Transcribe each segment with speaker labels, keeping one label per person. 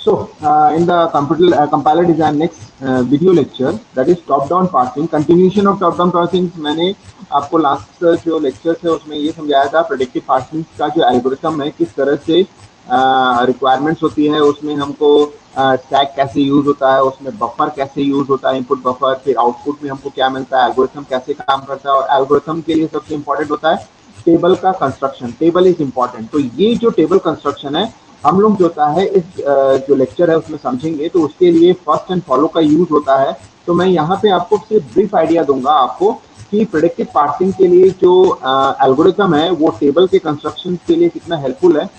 Speaker 1: In the compiler design next video lecture, that is top down parsing, continuation of top down parsing, मैंने आपको last जो lecture है उसमें ये समझाया था प्रेडिक्टिव पार्सिंग का जो एल्गोरिथम है किस तरह से रिक्वायरमेंट्स होती है, उसमें हमको स्टैक कैसे यूज होता है, उसमें बफर कैसे यूज होता है, इनपुट बफर, फिर आउटपुट में हमको क्या मिलता है, एल्गोरिथम कैसे काम करता है। और एल्गोरिथम के लिए सबसे इंपॉर्टेंट होता है टेबल का कंस्ट्रक्शन, टेबल इज इंपॉर्टेंट। तो ये जो टेबल कंस्ट्रक्शन है हम लोग जो होता है इस जो लेक्चर है उसमें समझेंगे, तो उसके लिए फर्स्ट एंड फॉलो का यूज होता है। तो मैं यहाँ पे आपको सिर्फ ब्रीफ आइडिया दूंगा आपको कि प्रेडिक्टिव पार्सिंग के लिए जो एल्गोरिथम है वो टेबल के कंस्ट्रक्शन के लिए कितना हेल्पफुल है।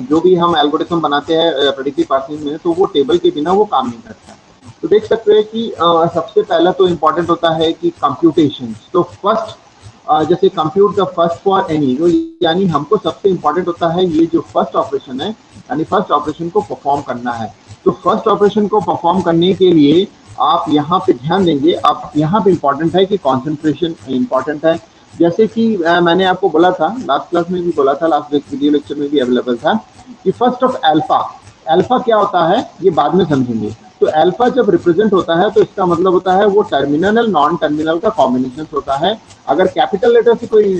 Speaker 1: जो भी हम एल्गोरिथम बनाते हैं प्रेडिक्टिव पार्सिंग में, तो वो टेबल के बिना वो काम नहीं करता। तो देख सकते हैं कि सबसे पहला तो इम्पोर्टेंट होता है कि कंप्यूटेशन। तो फर्स्ट जैसे compute the first for any, तो यानी हमको सबसे इंपॉर्टेंट होता है ये जो फर्स्ट ऑपरेशन है, यानी फर्स्ट ऑपरेशन को परफॉर्म करना है। तो फर्स्ट ऑपरेशन को परफॉर्म करने के लिए आप यहाँ पे ध्यान देंगे, आप यहाँ पे इंपॉर्टेंट है कि कॉन्सेंट्रेशन इंपॉर्टेंट है। जैसे कि मैंने आपको बोला था लास्ट क्लास में भी बोला था, लास्ट वीडियो लेक्चर में भी अवेलेबल था कि फर्स्ट ऑफ अल्फा, अल्फा क्या होता है ये बाद में समझेंगे। तो अल्फा जब रिप्रेजेंट होता है तो इसका मतलब होता है वो टर्मिनल नॉन टर्मिनल का कॉम्बिनेशन होता है। अगर कैपिटल लेटर से कोई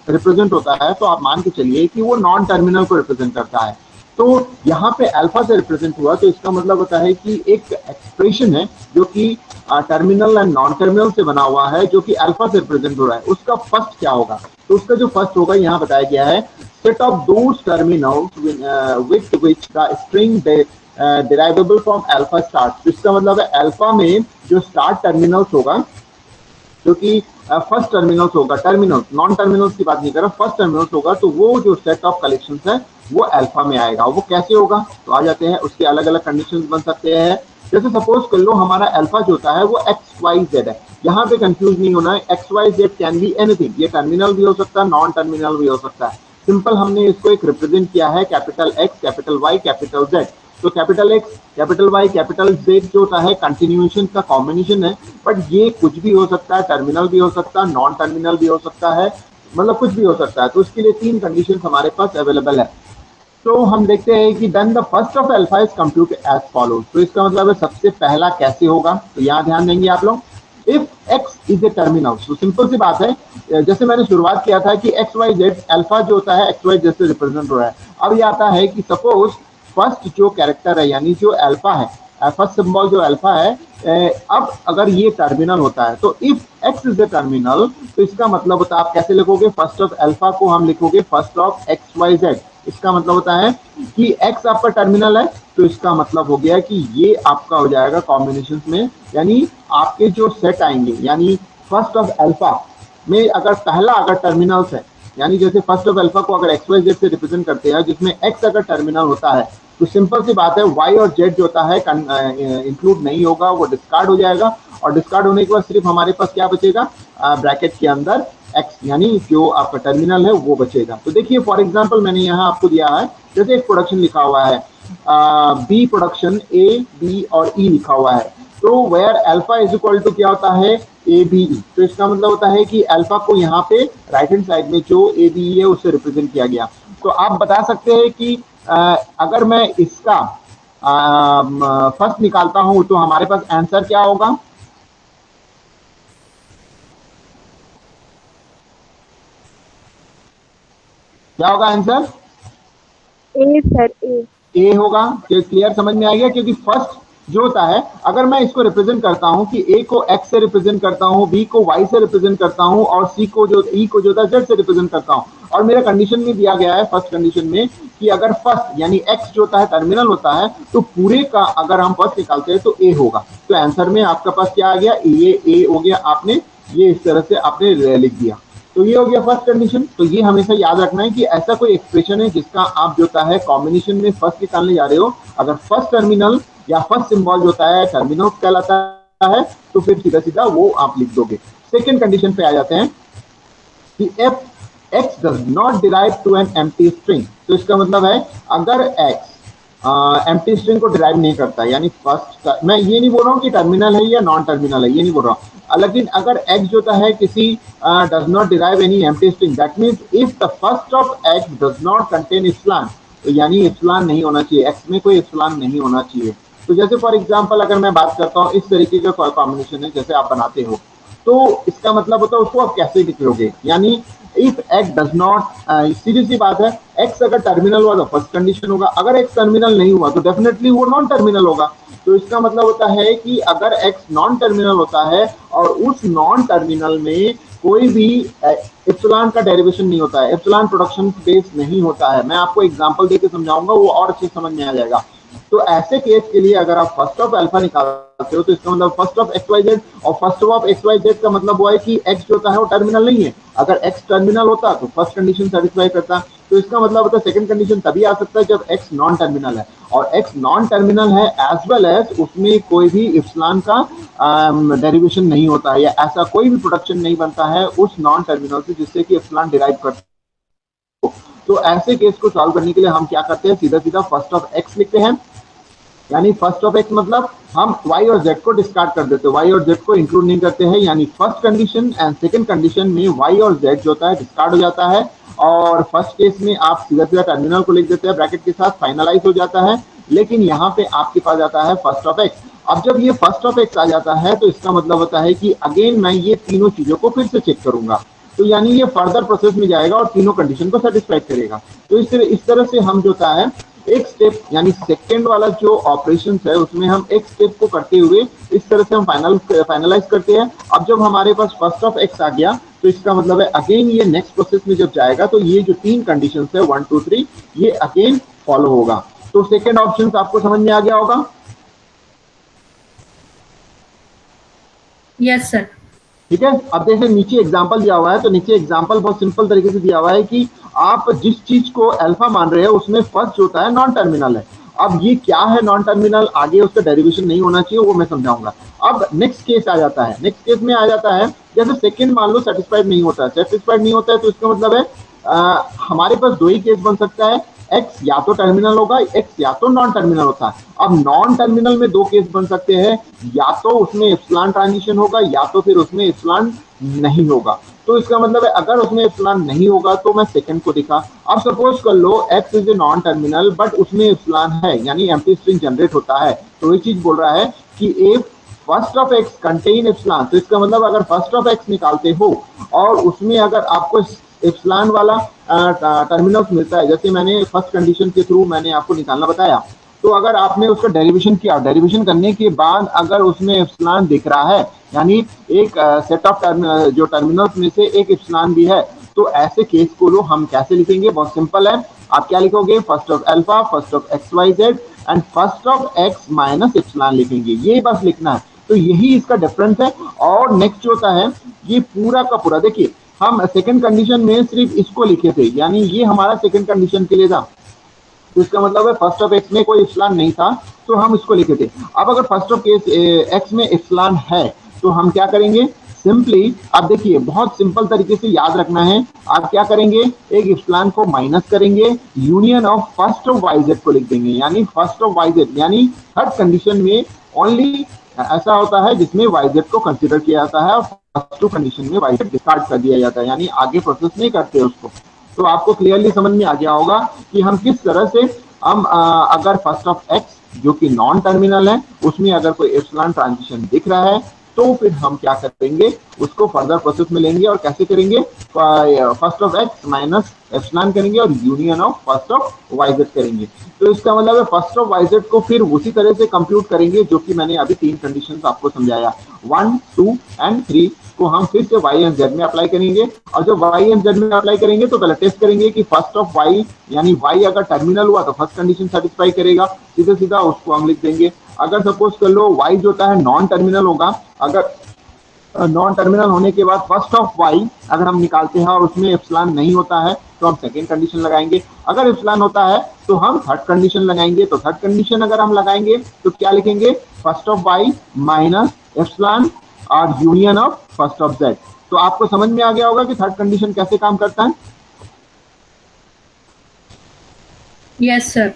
Speaker 1: रिप्रेजेंट होता है तो आप मान के चलिए कि वो नॉन टर्मिनल को रिप्रेजेंट करता है। तो यहाँ पे अल्फा से रिप्रेजेंट हुआ तो इसका मतलब होता है कि एक एक्सप्रेशन है जो कि टर्मिनल एंड नॉन टर्मिनल से बना हुआ है, जो कि अल्फा से रिप्रेजेंट हो रहा है। उसका फर्स्ट क्या होगा, तो उसका जो फर्स्ट होगा यहाँ बताया गया है set of those terminals with which the string derivable from alpha start. इसका मतलब है अल्फा में जो स्टार्ट टर्मिनल्स होगा, जो कि फर्स्ट टर्मिनल्स होगा, टर्मिनल नॉन टर्मिनल्स की बात नहीं कर रहा, फर्स्ट टर्मिनल्स होगा, तो वो जो सेट ऑफ कलेक्शंस है वो अल्फा में आएगा। वो कैसे होगा, तो आ जाते हैं उसके अलग अलग कंडीशंस बन सकते हैं। जैसे सपोज कर लो हमारा अल्फा जो होता है वो एक्स वाई जेड है, यहाँ पे कंफ्यूज नहीं होना है, x Y z can be anything, ये टर्मिनल भी हो सकता है, नॉन टर्मिनल भी हो सकता है। सिंपल हमने इसको एक रिप्रेजेंट किया है capital X, capital Y, capital Z. तो capital X, capital Y, capital Z जो होता है कंटिन्यूएशन का कॉम्बिनेशन है, बट ये कुछ भी हो सकता है, टर्मिनल भी हो सकता है, नॉन टर्मिनल भी हो सकता है, मतलब कुछ भी हो सकता है। तो उसके लिए तीन कंडीशन हमारे पास अवेलेबल है। तो हम देखते हैं कि then the first of alpha is compute as follows. तो इसका मतलब है सबसे पहला कैसे होगा, तो यहाँ ध्यान देंगे आप लोग, if x is a terminal. तो सिंपल सी बात है, जैसे मैंने शुरुआत किया था कि एक्स वाई जेड, अल्फा जो होता है एक्स वाई जेड से रिप्रेजेंट हो रहा है। अब ये आता है कि सपोज फर्स्ट जो कैरेक्टर है यानी जो अल्फा है, फर्स्ट सिंबल जो अल्फा है, अब अगर ये टर्मिनल होता है तो if x is a terminal, तो इसका मतलब होता है आप कैसे लिखोगे, फर्स्ट ऑफ अल्फा को हम लिखोगे first of x Y z. इसका मतलब होता है कि x आपका टर्मिनल है, तो इसका मतलब हो गया कि ये आपका हो जाएगा कॉम्बिनेशन में, यानी आपके जो सेट आएंगे, यानी फर्स्ट ऑफ अल्फा में अगर पहला अगर टर्मिनल्स है, यानी जैसे फर्स्ट ऑफ अल्फा को अगर एक्स वाई जेड से रिप्रेजेंट करते हैं जिसमें x अगर टर्मिनल होता है, तो सिंपल सी बात है y और z जो होता है इंक्लूड नहीं होगा, वो डिस्कार्ड हो जाएगा। और डिस्कार्ड होने के बाद सिर्फ हमारे पास क्या बचेगा, ब्रैकेट के अंदर x, यानी जो आपका टर्मिनल है वो बचेगा। तो देखिए फॉर एग्जांपल मैंने यहाँ आपको दिया है, जैसे एक प्रोडक्शन लिखा हुआ है, बी प्रोडक्शन ए बी और ई लिखा हुआ है, तो where alpha is equal to क्या होता है ए बी ई। तो इसका मतलब होता है कि अल्फा को यहाँ पे राइट हैंड साइड में जो ए बी ई है उससे रिप्रेजेंट किया गया। तो आप बता सकते हैं कि अगर मैं इसका फर्स्ट निकालता हूं तो हमारे पास आंसर क्या होगा, क्या होगा आंसर,
Speaker 2: ए सर,
Speaker 1: ए होगा। क्लियर, समझ में आ गया, क्योंकि फर्स्ट जो होता है अगर मैं इसको रिप्रेजेंट करता हूं कि ए को एक्स से रिप्रेजेंट करता हूं, बी को वाई से रिप्रेजेंट करता हूं और सी को जो ई को जो होता है जेड से रिप्रेजेंट करता हूं, और मेरा कंडीशन में दिया गया है फर्स्ट कंडीशन में कि अगर फर्स्ट यानी एक्स जो होता है टर्मिनल होता है, तो पूरे का अगर हम फर्स्ट निकालते हैं तो ए होगा। तो आंसर में आपका पास क्या आ गया, ये ए हो गया, आपने ये इस तरह से आपने लिख दिया। तो ये हो गया फर्स्ट कंडीशन। तो ये हमेशा याद रखना है कि ऐसा कोई एक्सप्रेशन है जिसका आप जो होता है कॉम्बिनेशन में फर्स्ट निकालने जा रहे हो, अगर फर्स्ट टर्मिनल या फर्स्ट सिंबल जो होता है टर्मिनल कहलाता है, तो फिर सीधा सीधा वो आप लिख दोगे। सेकेंड कंडीशन पे आ जाते हैं कि F x does not derive to an empty string. तो इसका मतलब है अगर एक्स एम्प्टी स्ट्रिंग को डिराइव नहीं करता, यानी फर्स्ट, मैं ये नहीं बोल रहा हूँ कि टर्मिनल है या नॉन टर्मिनल है, ये नहीं बोल रहा हूँ, लेकिन अगर एक्स जो होता है किसी does not derive any empty string, that means if the first of x does not contain slash, यानी एप्सिलॉन नहीं होना चाहिए, एक्स में कोई एप्सिलॉन नहीं होना चाहिए। तो जैसे फॉर एग्जांपल अगर मैं बात करता हूँ, इस तरीके का कॉम्बिनेशन है जैसे आप बनाते हो, तो इसका मतलब होता है उसको आप कैसे लिखोगे, यानी इफ एक्स डज नॉट, सीधी सी बात है, एक्स अगर टर्मिनल हुआ तो फर्स्ट कंडीशन होगा, अगर एक्स टर्मिनल नहीं हुआ तो डेफिनेटली वो नॉन टर्मिनल होगा। तो इसका मतलब होता है कि अगर एक्स नॉन टर्मिनल होता है और उस नॉन टर्मिनल में कोई भी एप्सिलॉन का डेरिवेशन नहीं होता है, एप्सिलॉन प्रोडक्शन बेस नहीं होता है। मैं आपको एग्जांपल देके समझाऊंगा, वो और अच्छे समझ में आ जाएगा। तो ऐसे केस के लिए अगर आप फर्स्ट ऑफ अल्फा निकालते हो तो इसका मतलब first of x Y Z, और first of x Y Z का मतलब हुआ है कि एक्स जो होता है वो टर्मिनल नहीं है। अगर एक्स टर्मिनल होता तो फर्स्ट कंडीशन सेटिस्फाई करता, तो इसका मतलब होता है सेकंड कंडीशन तभी आ सकता है जब एक्स नॉन टर्मिनल है, और एक्स नॉन टर्मिनल है एज वेल एज उसमें कोई भी एप्सिलॉन का डेरिवेशन नहीं होता है, या ऐसा कोई भी प्रोडक्शन नहीं बनता है उस नॉन टर्मिनल से जिससे कि एप्सिलॉन डिराइव कर। तो ऐसे केस को सॉल्व करने के लिए हम क्या करते हैं, सीधा सीधा फर्स्ट ऑफ एक्स लिखते हैं, यानी फर्स्ट ऑफ एक्स मतलब हम y और z को डिस्कार्ड कर देते हैं, y और z को इंक्लूड नहीं करते हैं, यानी first condition and second condition में y और z जो होता है डिस्कार्ड हो जाता है, और फर्स्ट केस में आप सीधा सीधा टर्मिनल को लिख देते हैं ब्रैकेट के साथ, फाइनलाइज हो जाता है। लेकिन यहाँ पे आपके पास आता है फर्स्ट ऑफ एक्स। अब जब ये फर्स्ट ऑफ एक्स आ जाता है तो इसका मतलब होता है कि अगेन मैं ये तीनों चीजों को फिर से चेक करूंगा, तो यानी ये फर्दर प्रोसेस में जाएगा और तीनों कंडीशन को सेटिस्फाई करेगा। तो इस तरह से हम जो होता है एक स्टेप, यानी सेकंड वाला जो ऑपरेशन है उसमें हम एक स्टेप को करते हुए इस तरह से हम फाइनलाइज करते हैं। अब जब हमारे पास फर्स्ट ऑफ एक्स आ गया तो इसका मतलब है अगेन ये नेक्स्ट प्रोसेस में जब जाएगा तो ये जो तीन कंडीशन है 1 2 3 ये अगेन फॉलो होगा। तो सेकंड ऑप्शन आपको समझ में आ गया होगा?
Speaker 2: Yes sir.
Speaker 1: ठीक है। अब देखिए नीचे एग्जांपल दिया हुआ है, तो नीचे एग्जांपल बहुत सिंपल तरीके से दिया हुआ है कि आप जिस चीज को अल्फा मान रहे हैं उसमें फर्स्ट जो होता है नॉन टर्मिनल है। अब ये क्या है नॉन टर्मिनल, आगे उसका डेरिवेशन नहीं होना चाहिए, वो मैं समझाऊंगा। अब नेक्स्ट केस आ जाता है, नेक्स्ट केस में आ जाता है जैसे सेकंड मान लो सेटिस्फाइड नहीं होता है, सेटिस्फाइड नहीं होता है तो इसका मतलब है हमारे पास दो ही केस बन सकता है, एक्स या तो टर्मिनल होगा, एक्स या तो नॉन टर्मिनल होता है। अब नॉन टर्मिनल में दो केस बन सकते हैं, या तो उसमें एप्सिलॉन ट्रांजिशन होगा या तो फिर उसमें एप्सिलॉन नहीं होगा। तो इसका मतलब है अगर उसमें एप्सिलॉन नहीं होगा तो मैं सेकंड को दिखा। अब सपोज कर लो X is a non terminal but उसमें एप्सिलॉन है, यानी एम्प्टी स्ट्रिंग जनरेट होता है, तो ये चीज बोल रहा है कि if first of x contain epsilon, तो इसका मतलब अगर फर्स्ट ऑफ एक्स निकालते हो और उसमें अगर आपको एप्सिलॉन वाला टर्मिनल्स मिलता है, जैसे मैंने फर्स्ट कंडीशन के थ्रू मैंने आपको निकालना बताया, तो अगर आपने उसका डेरिवेशन किया, डेरिवेशन करने के बाद अगर उसमें एप्सिलॉन दिख रहा है, यानी एक सेट ऑफ जो टर्मिनल्स में से एक एप्सिलॉन भी है, तो ऐसे केस को लो हम कैसे लिखेंगे, बहुत सिंपल है। आप क्या लिखोगे, first of alpha, first of x Y z and first of x minus epsilon लिखेंगे, ये बस लिखना है। तो यही इसका डिफरेंस है। और नेक्स्ट जो होता है ये पूरा का पूरा, देखिए हम सेकंड कंडीशन में सिर्फ इसको लिखे थे, यानी ये हमारा सेकंड कंडीशन के लिए था, तो इसका मतलब है फर्स्ट ऑफ एक्स में कोई एप्सिलॉन नहीं था तो हम इसको लिखे थे। अब अगर फर्स्ट ऑफ केस एक्स में एप्सिलॉन है तो हम क्या करेंगे, सिंपली आप देखिए बहुत सिंपल तरीके से याद रखना है, आप क्या करेंगे, एक एप्सिलॉन को माइनस करेंगे, union of first of y z को लिख देंगे, यानी फर्स्ट ऑफ वाई जेड, यानी थर्ड कंडीशन में ओनली ऐसा होता है जिसमें वाई जेड को कंसिडर किया जाता है और फर्स्ट टू कंडीशन में वाई जेड डिस्कार्ड कर दिया जाता है, यानी आगे प्रोसेस नहीं करते उसको। तो आपको क्लियरली समझ में आ गया होगा कि हम किस तरह से हम अगर फर्स्ट ऑफ एक्स जो कि नॉन टर्मिनल है उसमें अगर कोई एप्सिलॉन ट्रांजिशन दिख रहा है तो फिर हम क्या करेंगे, उसको फर्दर प्रोसेस में लेंगे और कैसे करेंगे, first of x minus epsilon करेंगे और union of first of y z करेंगे। तो इसका मतलब है फर्स्ट ऑफ वाई जेड को फिर उसी तरह से कंप्यूट करेंगे जो कि मैंने अभी तीन कंडीशंस आपको समझाया, 1 2 एंड 3 को हम फिर से y एंड z में अप्लाई करेंगे। और जब y एंड z में अप्लाई करेंगे तो पहले टेस्ट करेंगे कि फर्स्ट ऑफ y, यानी y अगर टर्मिनल हुआ तो फर्स्ट कंडीशन सेटिस्फाई करेगा, सीधे सीधा उसको हम लिख देंगे। अगर सपोज कर लो y जो होता है नॉन टर्मिनल होगा, अगर नॉन टर्मिनल होने के बाद फर्स्ट ऑफ y अगर हम निकालते हैं और उसमें एप्सिलॉन नहीं होता है तो हम सेकेंड कंडीशन लगाएंगे, अगर एप्सिलॉन होता है तो हम थर्ड कंडीशन लगाएंगे। तो थर्ड कंडीशन अगर हम लगाएंगे तो क्या लिखेंगे, first of y minus epsilon और union of first of Z. तो आपको समझ में आ गया होगा कि थर्ड कंडीशन कैसे काम करता है।
Speaker 2: Yes sir.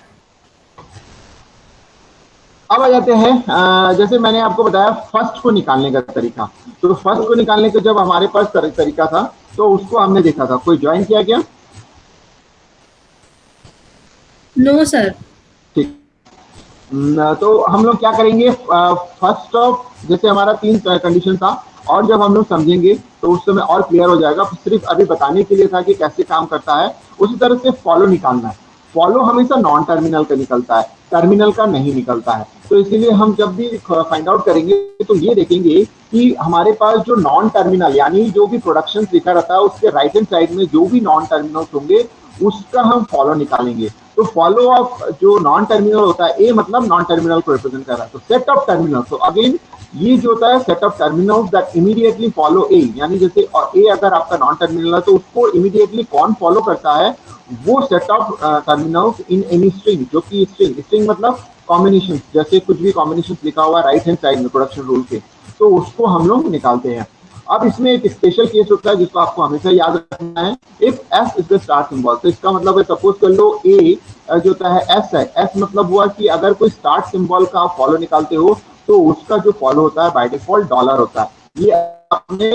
Speaker 1: अब आ जाते हैं जैसे मैंने आपको बताया फर्स्ट को निकालने का तरीका। तो फर्स्ट को निकालने का जब हमारे पास तरीका था तो उसको हमने देखा था, कोई ज्वाइन किया क्या?
Speaker 2: No sir.
Speaker 1: ठीक। तो हम लोग क्या करेंगे, फर्स्ट ऑफ जैसे हमारा 3 कंडीशन था, और जब हम लोग समझेंगे तो उस समय और क्लियर हो जाएगा। सिर्फ अभी बताने के लिए था कि कैसे काम करता है। उसी तरह से फॉलो निकालना है। फॉलो हमेशा नॉन टर्मिनल का निकलता है, टर्मिनल का नहीं निकलता है। तो इसीलिए हम जब भी फाइंड आउट करेंगे तो ये देखेंगे कि हमारे पास जो नॉन टर्मिनल यानी जो भी प्रोडक्शन लिखा रहता है उसके राइट हैंड साइड में जो भी नॉन टर्मिनल्स होंगे उसका हम फॉलो निकालेंगे। तो फॉलो ऑफ जो नॉन टर्मिनल होता है, ए मतलब नॉन टर्मिनल को रिप्रेजेंट कर रहा है, तो सेट ऑफ टर्मिनल। तो अगेन ये जो होता है set of terminals that immediately follow A, यानी जैसे ए अगर आपका नॉन टर्मिनल है तो उसको इमीडिएटली कौन फॉलो करता है, वो set of terminals in any string, जो कि स्ट्रिंग मतलब कॉम्बिनेशन, जैसे कुछ भी कॉम्बिनेशन लिखा हुआ राइट हैंड साइड में प्रोडक्शन रूल के, तो उसको हम लोग निकालते हैं। अब इसमें एक स्पेशल केस होता है जिसको आपको हमेशा याद रखना है। If S is the start symbol, तो इसका मतलब है सपोज कर लो ए जो होता है एस है, एस मतलब हुआ कि अगर कोई स्टार्ट सिंबल का आप फॉलो निकालते हो तो उसका जो फॉलो होता है बाय डिफॉल्ट डॉलर होता है। ये अपने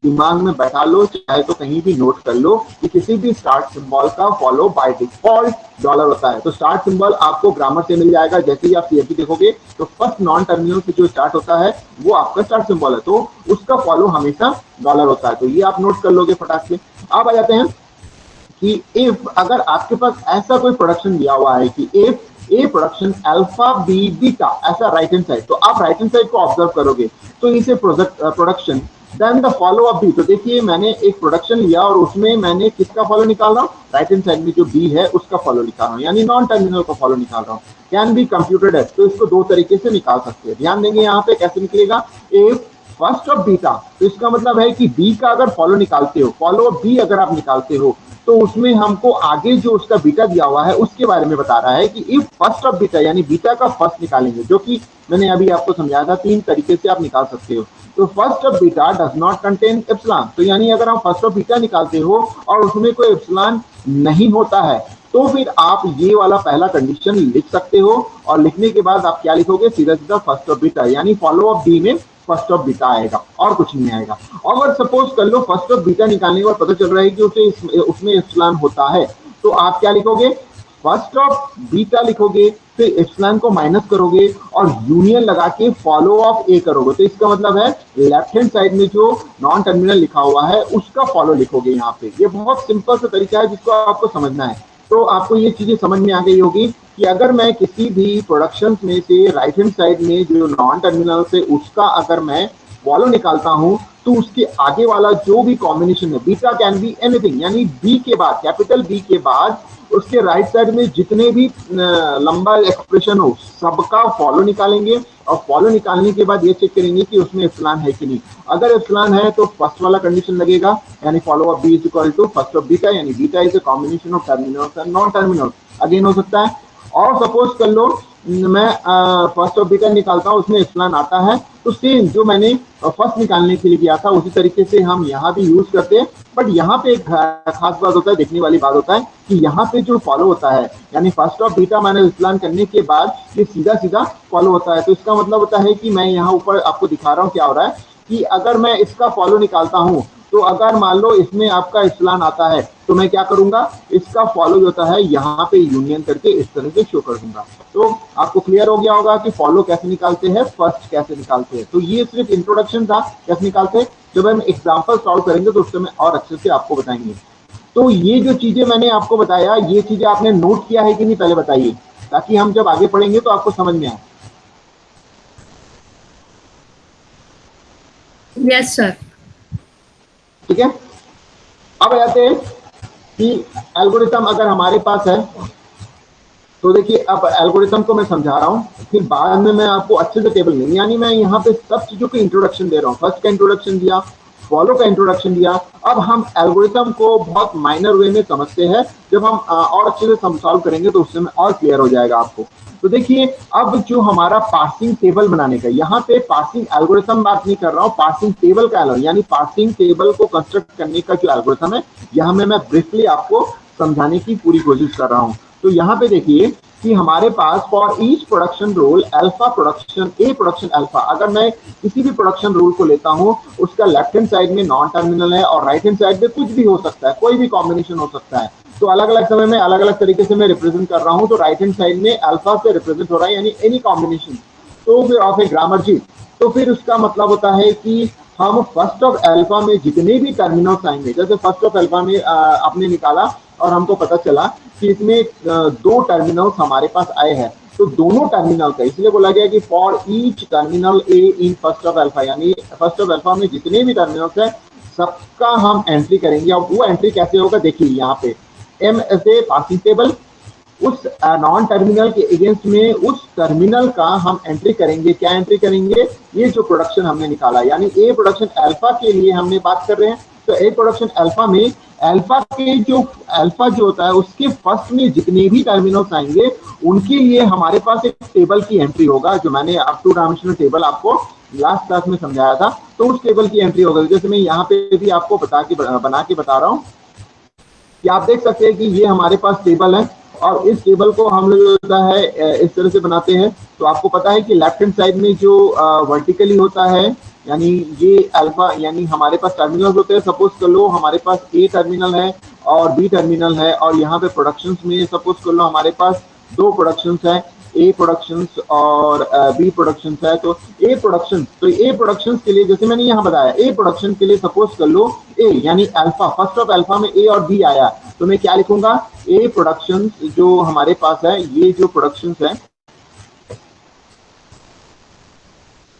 Speaker 1: दिमाग में बैठा लो, चाहे तो कहीं भी नोट कर लो कि किसी भी स्टार्ट सिंबल का फॉलो बाय डिफॉल्ट डॉलर होता है। तो स्टार्ट सिंबल आपको ग्रामर से मिल जाएगा, जैसे ही आप सीएफजी देखोगे तो फर्स्ट नॉन टर्मिनल से जो स्टार्ट होता है वो आपका स्टार्ट सिंबल है, तो उसका फॉलो हमेशा डॉलर होता है। तो ये आप नोट कर लोगे फटाक से। अब आ जाते हैं कि इफ अगर आपके पास ऐसा कोई प्रोडक्शन दिया हुआ है कि if a production alpha B beta, ऐसा राइट हैंड साइड, तो आप राइट हैंड साइड को ऑब्जर्व करोगे तो इसे production then the follow of B. तो देखिए मैंने एक प्रोडक्शन लिया और उसमें मैंने किसका फॉलो निकाल रहा हूँ, राइट हैंड साइड में जो बी है उसका फॉलो निकाल रहा हूँ, यानी नॉन टर्मिनल का फॉलो निकाल रहा हूँ। कैन बी कंप्यूटेड एज, तो इसको दो तरीके से निकाल सकते हैं। ध्यान देंगे यहाँ पे कैसे निकलेगा, इफ फर्स्ट ऑफ बीटा, तो इसका मतलब है कि बी का अगर फॉलो निकालते हो, फॉलो ऑफ बी अगर आप निकालते हो तो उसमें हमको आगे जो उसका बीटा दिया हुआ है उसके बारे में बता रहा है कि इफ फर्स्ट ऑफ बीटा यानी बीटा का फर्स्ट निकालेंगे, जो कि मैंने अभी आपको समझाया था 3 तरीके से आप निकाल सकते हो। तो first of beta does not contain epsilon, तो यानी अगर आप फर्स्ट ऑफ बीटा निकालते हो और उसमें कोई एप्सिलॉन नहीं होता है तो फिर आप ये वाला पहला कंडीशन लिख सकते हो, और लिखने के बाद आप क्या लिखोगे, सीधा सीधा फर्स्ट ऑफ बीटा यानी फॉलो ऑफ बी में फर्स्ट ऑफ बीटा आएगा और कुछ नहीं आएगा। और अगर सपोज कर लो फर्स्ट ऑफ बीटा निकालने के बाद पता चल रहा है कि उसे उसमें एप्सिलॉन होता है, तो आप क्या लिखोगे, फर्स्ट ऑफ बीटा लिखोगे, फिर एप्सिलॉन को माइनस करोगे और यूनियन लगा के फॉलो ऑफ ए करोगे। तो इसका मतलब है लेफ्ट हैंड साइड में जो नॉन टर्मिनल लिखा हुआ है उसका फॉलो लिखोगे यहाँ पे। ये बहुत सिंपल सा तरीका है जिसको आपको समझना है। तो आपको ये चीजें समझ में आ गई होगी कि अगर मैं किसी भी प्रोडक्शन में से राइट हैंड साइड में जो नॉन टर्मिनल से उसका अगर मैं फॉलो निकालता हूं तो उसके आगे वाला जो भी कॉम्बिनेशन है, बीटा कैन बी एनीथिंग, यानी बी के बाद कैपिटल बी के बाद उसके राइट साइड में जितने भी लंबा एक्सप्रेशन हो सबका फॉलो निकालेंगे, और फॉलो निकालने के बाद ये चेक करेंगे कि उसमें एप्सिलॉन है कि नहीं। अगर एप्सिलॉन है तो फर्स्ट वाला कंडीशन लगेगा, यानी follow of B is equal to first of beta, यानी beta is a combination of terminals and non terminals, again हो सकता है। और सपोज कर लो मैं फर्स्ट ऑफ बीटा निकालता हूँ उसमें एप्सिलॉन आता है, तो सेम जो मैंने फर्स्ट निकालने के लिए किया था उसी तरीके से हम यहाँ भी यूज करते हैं। बट यहाँ पे एक खास बात होता है, देखने वाली बात होता है कि यहाँ पे जो फॉलो होता है यानी फर्स्ट ऑफ बीटा मैंने एप्सिलॉन करने के बाद ये सीधा सीधा फॉलो होता है। तो इसका मतलब होता है कि मैं यहाँ ऊपर आपको दिखा रहा हूँ क्या हो रहा है कि अगर मैं इसका फॉलो निकालता हूँ तो अगर मान लो इसमें आपका एप्सिलॉन आता है तो मैं क्या करूंगा, इसका फॉलो जो होता है यहाँ पे यूनियन करके इस तरह से शो कर दूंगा। तो आपको क्लियर हो गया होगा कि फॉलो कैसे निकालते हैं, फर्स्ट कैसे निकालते हैं। तो ये सिर्फ इंट्रोडक्शन था कैसे निकालते हैं, जब हम एग्जाम्पल सॉल्व करेंगे तो उस समय और अच्छे से आपको बताएंगे। तो ये जो चीजें मैंने आपको बताया ये चीजें आपने नोट किया है कि नहीं, पहले बताइए, ताकि हम जब आगे पढ़ेंगे तो आपको समझ में आए।
Speaker 2: Yes sir.
Speaker 1: ठीक है, अब आते हैं कि एल्गोरिथम अगर हमारे पास है तो देखिए अब एल्गोरिथम को मैं समझा रहा हूँ, फिर बाद में मैं आपको अच्छे से टेबल में, यानी मैं यहाँ पे सब चीजों के इंट्रोडक्शन दे रहा हूँ। फर्स्ट का इंट्रोडक्शन दिया, फॉलो का इंट्रोडक्शन दिया, अब हम एल्गोरिथम को बहुत माइनर वे में समझते हैं। जब हम और अच्छे से सॉल्व करेंगे तो उससे और क्लियर हो जाएगा आपको। तो देखिए अब जो हमारा पार्सिंग टेबल बनाने का, यहाँ पे पार्सिंग एल्गोरिथम बात नहीं कर रहा हूँ, पार्सिंग टेबल का यानी पार्सिंग टेबल को कंस्ट्रक्ट करने का जो एल्गोरिथम है यहाँ में मैं ब्रीफली आपको समझाने की पूरी कोशिश कर रहा हूँ। तो यहाँ पे देखिए कि हमारे पास for each production rule alpha production A production alpha, अगर मैं किसी भी प्रोडक्शन रूल को लेता हूँ उसका लेफ्ट हैंड साइड में नॉन टर्मिनल है और राइट हैंड साइड में कुछ भी हो सकता है, कोई भी कॉम्बिनेशन हो सकता है। तो अलग अलग समय में अलग अलग तरीके से मैं रिप्रेजेंट कर रहा हूं। तो राइट हैंड साइड में अल्फा से रिप्रेजेंट हो रहा है यानी एनी कॉम्बिनेशन तो फिर ऑफ ए ग्रामर जी, तो फिर उसका मतलब होता है कि हम फर्स्ट ऑफ अल्फा में जितने भी टर्मिनल्स आएंगे, जैसे फर्स्ट ऑफ अल्फा में आपने निकाला और हमको पता चला कि इसमें दो टर्मिनल्स हमारे पास आए हैं, तो दोनों टर्मिनल का इसलिए बोला गया कि for each terminal A in first of alpha, यानी फर्स्ट ऑफ अल्फा में जितने भी टर्मिनल्स है सबका हम एंट्री करेंगे। और वो एंट्री कैसे होगा, देखिए यहाँ पे M S A parsing table, उस नॉन टर्मिनल के अगेंस्ट में उस टर्मिनल का हम एंट्री करेंगे। क्या एंट्री करेंगे, ये जो प्रोडक्शन हमने निकाला, यानी ए प्रोडक्शन अल्फा के लिए हमने बात कर रहे हैं, तो ए प्रोडक्शन अल्फा में अल्फा के जो अल्फा जो होता है उसके फर्स्ट में जितने भी टर्मिनल्स आएंगे उनके लिए हमारे पास एक टेबल की एंट्री होगा, जो मैंने अप टू डायमेंशनल टेबल आपको लास्ट क्लास में समझाया था। तो उस टेबल की एंट्री होगा, जैसे मैं यहाँ पे भी आपको बना के बता रहा हूँ कि आप देख सकते हैं कि ये हमारे पास टेबल है और इस टेबल को हम लोग होता है इस तरह से बनाते हैं। तो आपको पता है कि लेफ्ट हैंड साइड में जो वर्टिकली होता है, यानी ये अल्फा, यानी हमारे पास टर्मिनल होते हैं। सपोज कर लो हमारे पास ए टर्मिनल है और बी टर्मिनल है, और यहाँ पे प्रोडक्शंस में सपोज कर लो हमारे पास दो प्रोडक्शंस है, ए प्रोडक्शंस और बी प्रोडक्शंस है। तो ए प्रोडक्शंस के लिए जैसे मैंने यहाँ बताया, ए प्रोडक्शन के लिए सपोज कर लो ए यानी अल्फा, फर्स्ट ऑफ अल्फा में ए और बी आया, तो मैं क्या लिखूंगा, ए प्रोडक्शंस जो हमारे पास है, ये जो प्रोडक्शंस है,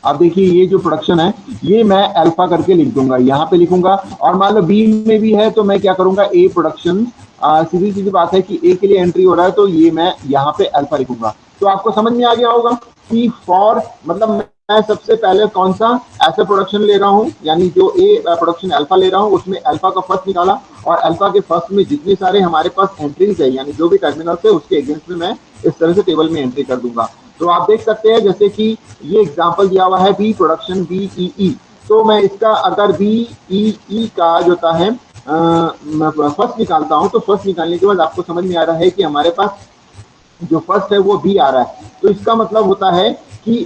Speaker 1: अब देखिए ये जो प्रोडक्शन है ये मैं अल्फा करके लिख दूंगा, यहाँ पे लिखूंगा। और मान लो बी में भी है तो मैं क्या करूंगा, ए प्रोडक्शन, सीधी सीधी बात है कि ए के लिए एंट्री हो रहा है तो ये मैं यहाँ पे अल्फा लिखूंगा। तो आपको समझ में आ गया होगा कि फॉर मतलब मैं सबसे पहले कौन सा ऐसा प्रोडक्शन ले रहा हूँ, यानी जो ए प्रोडक्शन अल्फा ले रहा हूँ उसमें अल्फा का फर्स्ट निकाला, और अल्फा के फर्स्ट में जितने सारे हमारे पास एंट्रीज है, यानी जो भी टर्मिनल है उसके अगेंस्ट में मैं इस तरह से टेबल में एंट्री कर दूंगा। तो आप देख सकते हैं जैसे कि ये एग्जांपल दिया हुआ है बी प्रोडक्शन बीईई, तो मैं इसका अगर बीईई का जो होता है फर्स्ट निकालता हूं, तो फर्स्ट निकालने के बाद आपको समझ में आ रहा है कि हमारे पास जो फर्स्ट है वो बी आ रहा है। तो इसका मतलब होता है कि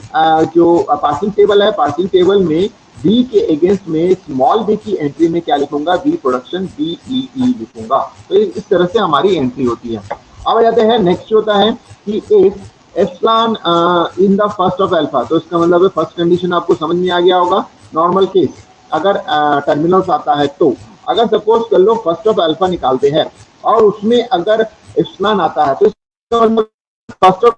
Speaker 1: जो पासिंग टेबल है, पासिंग टेबल में बी के अगेंस्ट में स्मॉल बी की एंट्री में क्या लिखूंगा, बी प्रोडक्शन बीईई लिखूंगा। तो इस तरह से हमारी एंट्री होती है। अब जाते हैं नेक्स्ट होता है कि if epsilon in the first of alpha, तो इसका मतलब फर्स्ट कंडीशन आपको समझ में आ गया होगा। नॉर्मल केस अगर टर्मिनल्स आता है, तो अगर सपोज कर लो फर्स्ट ऑफ अल्फा निकालते हैं और उसमें अगर एप्सिलॉन आता है, तो इसका मतलब फर्स्ट ऑफ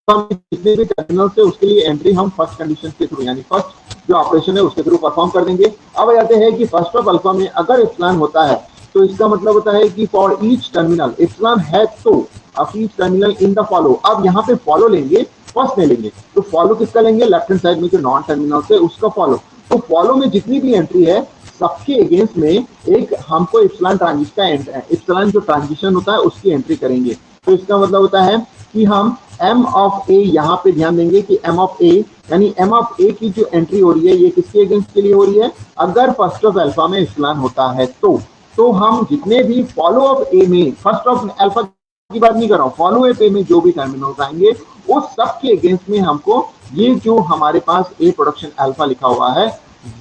Speaker 1: जितने भी टर्मिनल्स है उसके लिए एंट्री हम फर्स्ट कंडीशन के थ्रू, यानी फर्स्ट जो ऑपरेशन है उसके थ्रू परफॉर्म कर देंगे। अब जाते हैं कि फर्स्ट ऑफ अल्फा में अगर एप्सिलॉन होता है तो इसका मतलब होता है कि फॉर ईच टर्मिनल एप्सिलॉन है तो of each terminal in the follow. अब यहाँ पे फॉलो लेंगे, फर्स्ट नहीं लेंगे, तो फॉलो किसका लेंगे, लेफ्ट हैंड साइड में जो नॉन टर्मिनल है उसका फॉलो। तो फॉलो में जितनी भी एंट्री है सबके अगेंस्ट में एक हमको एप्सिलॉन एप्सिलॉन जो ट्रांजिशन होता है उसकी एंट्री करेंगे। तो इसका मतलब होता है कि हम एम ऑफ ए यहाँ पे ध्यान देंगे कि एम ऑफ ए, यानी एम ऑफ ए की जो एंट्री हो रही है ये किसके अगेंस्ट के लिए हो रही है, अगर फर्स्ट ऑफ अल्फा में एप्सिलॉन होता है तो हम जितने भी फॉलो ऑफ ए में, फर्स्ट ऑफ अल्फा की बात नहीं कर रहा हूँ, फॉलो ऑफ ए में जो भी टर्मिनल्स आएंगे उस सब के अगेंस्ट में हमको ये जो हमारे पास ए प्रोडक्शन अल्फा लिखा हुआ है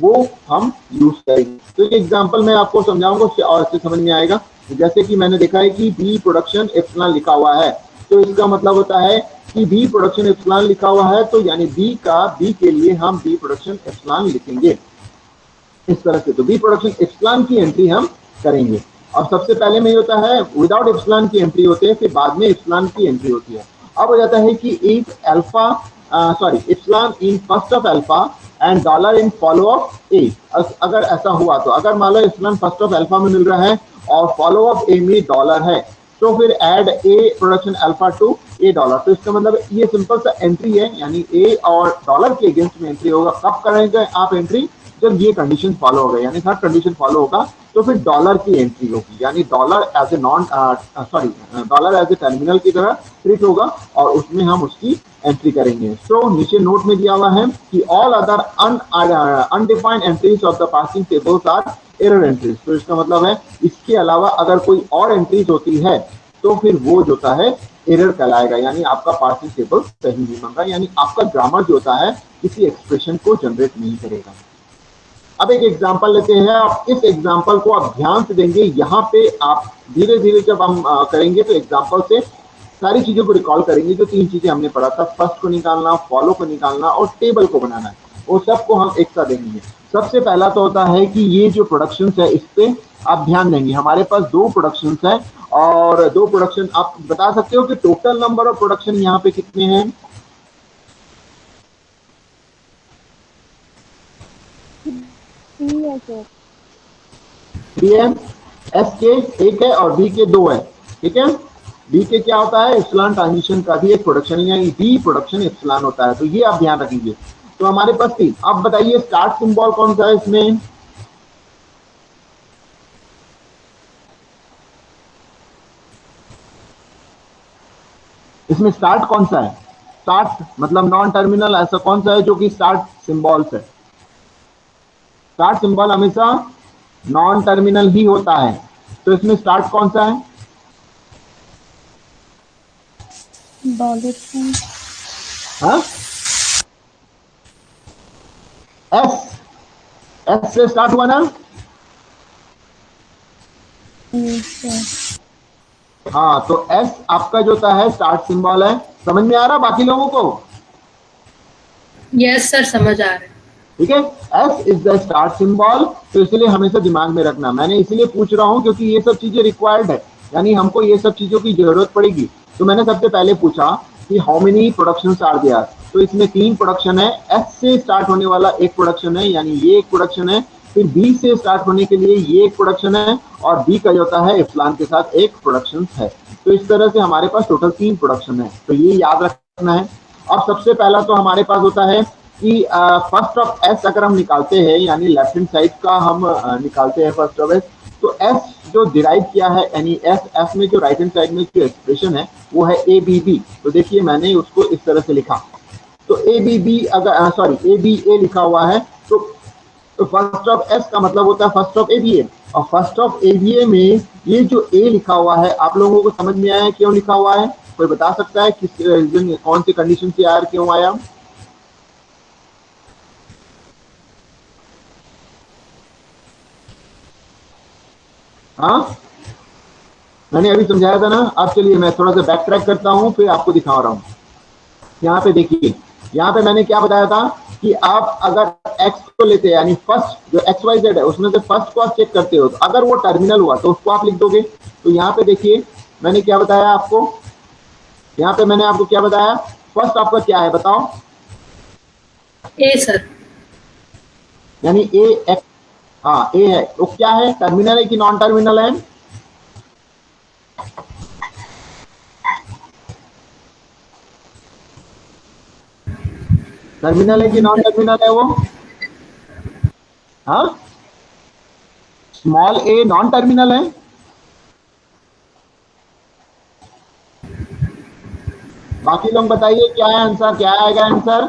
Speaker 1: वो हम यूज करेंगे। तो ये एग्जांपल मैं आपको समझाऊंगा उससे और अच्छे समझ में आएगा। जैसे कि मैंने देखा है कि बी प्रोडक्शन एप्सिलॉन लिखा हुआ है, तो इसका मतलब होता है कि बी प्रोडक्शन एप्सिलॉन लिखा हुआ है, तो यानी बी के लिए हम बी प्रोडक्शन एप्सिलॉन लिखेंगे इस तरह से। तो बी प्रोडक्शन एप्सिलॉन की एंट्री हम करेंगे, और सबसे पहले में होता है विदाउट एप्सिलॉन की एंट्री होती है, फिर बाद में एप्सिलॉन की एंट्री होती है। अब हो जाता है कि if alpha epsilon in first of alpha and dollar in follow of A, अगर ऐसा हुआ तो अगर मान लो एप्सिलॉन फर्स्ट ऑफ अल्फा में मिल रहा है और फॉलो ऑफ ए में डॉलर है, तो फिर add a production alpha two A dollar. तो इसका मतलब ये सिंपल सा एंट्री है, यानी ए और डॉलर के अगेंस्ट में एंट्री होगा। कब करेंगे आप एंट्री, जब ये कंडीशन फॉलो होगा, यानी थर्ड कंडीशन फॉलो होगा, तो फिर डॉलर की एंट्री होगी, यानी dollar as a dollar as a terminal की तरह ट्रीट होगा और उसमें हम उसकी एंट्री करेंगे। तो नीचे नोट में दिया हुआ है कि all other undefined entries of the parsing tables are error entries. तो इसका मतलब है इसके अलावा अगर कोई और एंट्रीज होती है तो फिर वो जो होता है एरर कहलाएगा, यानी आपका पासिंग टेबल सही नहीं बन रहा, यानी आपका ग्रामर जो होता है किसी एक्सप्रेशन को जनरेट नहीं करेगा। अब एक एग्जांपल लेते हैं। आप इस एग्जांपल को आप ध्यान से देंगे, यहाँ पे आप धीरे धीरे जब हम करेंगे तो एग्जांपल से सारी चीजों को रिकॉल करेंगे। जो 3 चीजें हमने पढ़ा था, फर्स्ट को निकालना, फॉलो को निकालना और टेबल को बनाना है, वो सबको हम एक साथ देखेंगे। सबसे पहला तो होता है कि ये जो प्रोडक्शन है इस पे आप ध्यान देंगे। हमारे पास 2 प्रोडक्शन है और 2 प्रोडक्शन आप बता सकते हो कि टोटल नंबर ऑफ प्रोडक्शन यहाँ पे कितने हैं? एस के 1 है और बी के 2 है, ठीक है। बी के क्या होता है? एप्सिलॉन ट्रांजिशन का भी एक प्रोडक्शन, यानी बी प्रोडक्शन एप्सिलॉन होता है, तो ये आप ध्यान रखेंगे। तो हमारे पास 3। अब बताइए स्टार्ट सिंबल कौन सा है इसमें? इसमें स्टार्ट कौन सा है? स्टार्ट मतलब नॉन टर्मिनल ऐसा कौन सा है जो कि स्टार्ट सिंबल्स है? स्टार्ट सिंबल हमेशा नॉन टर्मिनल ही होता है, तो इसमें स्टार्ट कौन सा है? हाँ, एस से स्टार्ट हुआ ना? हाँ, तो एस आपका जो होता है स्टार्ट सिंबल है। समझ में आ रहा बाकी लोगों को?
Speaker 2: यस सर, समझ आ रहा है।
Speaker 1: ठीक है, S is the start symbol, तो इसलिए हमेशा दिमाग में रखना। मैंने इसलिए पूछ रहा हूं क्योंकि ये सब चीजें रिक्वायर्ड है, यानी हमको ये सब चीजों की जरूरत पड़ेगी। तो मैंने सबसे पहले पूछा कि how many production are there, तो इसमें 3 प्रोडक्शन है। एस से स्टार्ट होने वाला एक प्रोडक्शन है, यानी ये एक प्रोडक्शन है। फिर बी से स्टार्ट होने के लिए ये एक प्रोडक्शन है और बी का जो होता है एप्सिलॉन के साथ एक प्रोडक्शन है। तो इस तरह से हमारे पास टोटल 3 प्रोडक्शन है, तो ये याद रखना है। अब सबसे पहला तो हमारे पास होता है कि फर्स्ट ऑफ एस अगर हम निकालते हैं, यानी लेफ्ट हैंड साइड का हम निकालते हैं फर्स्ट ऑफ एस, तो एस जो डिराइव किया है, यानी एस में जो राइट हैंड साइड में जो एक्सप्रेशन है वो है ए बी बी। तो देखिए मैंने उसको इस तरह से लिखा, तो ए बी बी अगर सॉरी ए बी ए लिखा हुआ है, तो फर्स्ट ऑफ एस का मतलब होता है फर्स्ट ऑफ ए बी ए, और फर्स्ट ऑफ ए बी ए में ये जो ए लिखा हुआ है आप लोगों को समझ में आया क्यों लिखा हुआ है? कोई बता सकता है किस रीजन, कौन सी कंडीशन से आया, क्यों आया? हाँ, मैंने अभी समझाया था ना। अब चलिए मैं थोड़ा सा बैक ट्रैक करता हूँ, फिर आपको दिखा रहा हूँ। यहाँ पे देखिए, यहाँ पे मैंने क्या बताया था कि आप अगर x को लेते हैं, यानी फर्स्ट जो एक्स वाई जेड है उसमें से फर्स्ट को आप चेक करते हो, तो अगर वो टर्मिनल हुआ तो उसको आप लिख दोगे। तो यहाँ पे देखिए मैंने क्या बताया आपको, यहाँ पे मैंने आपको क्या बताया, फर्स्ट आपका क्या है बताओ?
Speaker 2: ए सर,
Speaker 1: यानी ए एक्स, हाँ ए है, तो क्या है, टर्मिनल है कि नॉन टर्मिनल है? टर्मिनल है कि नॉन टर्मिनल है वो? हाँ, स्मॉल ए नॉन टर्मिनल है। बाकी लोग बताइए क्या है आंसर, क्या आएगा आंसर?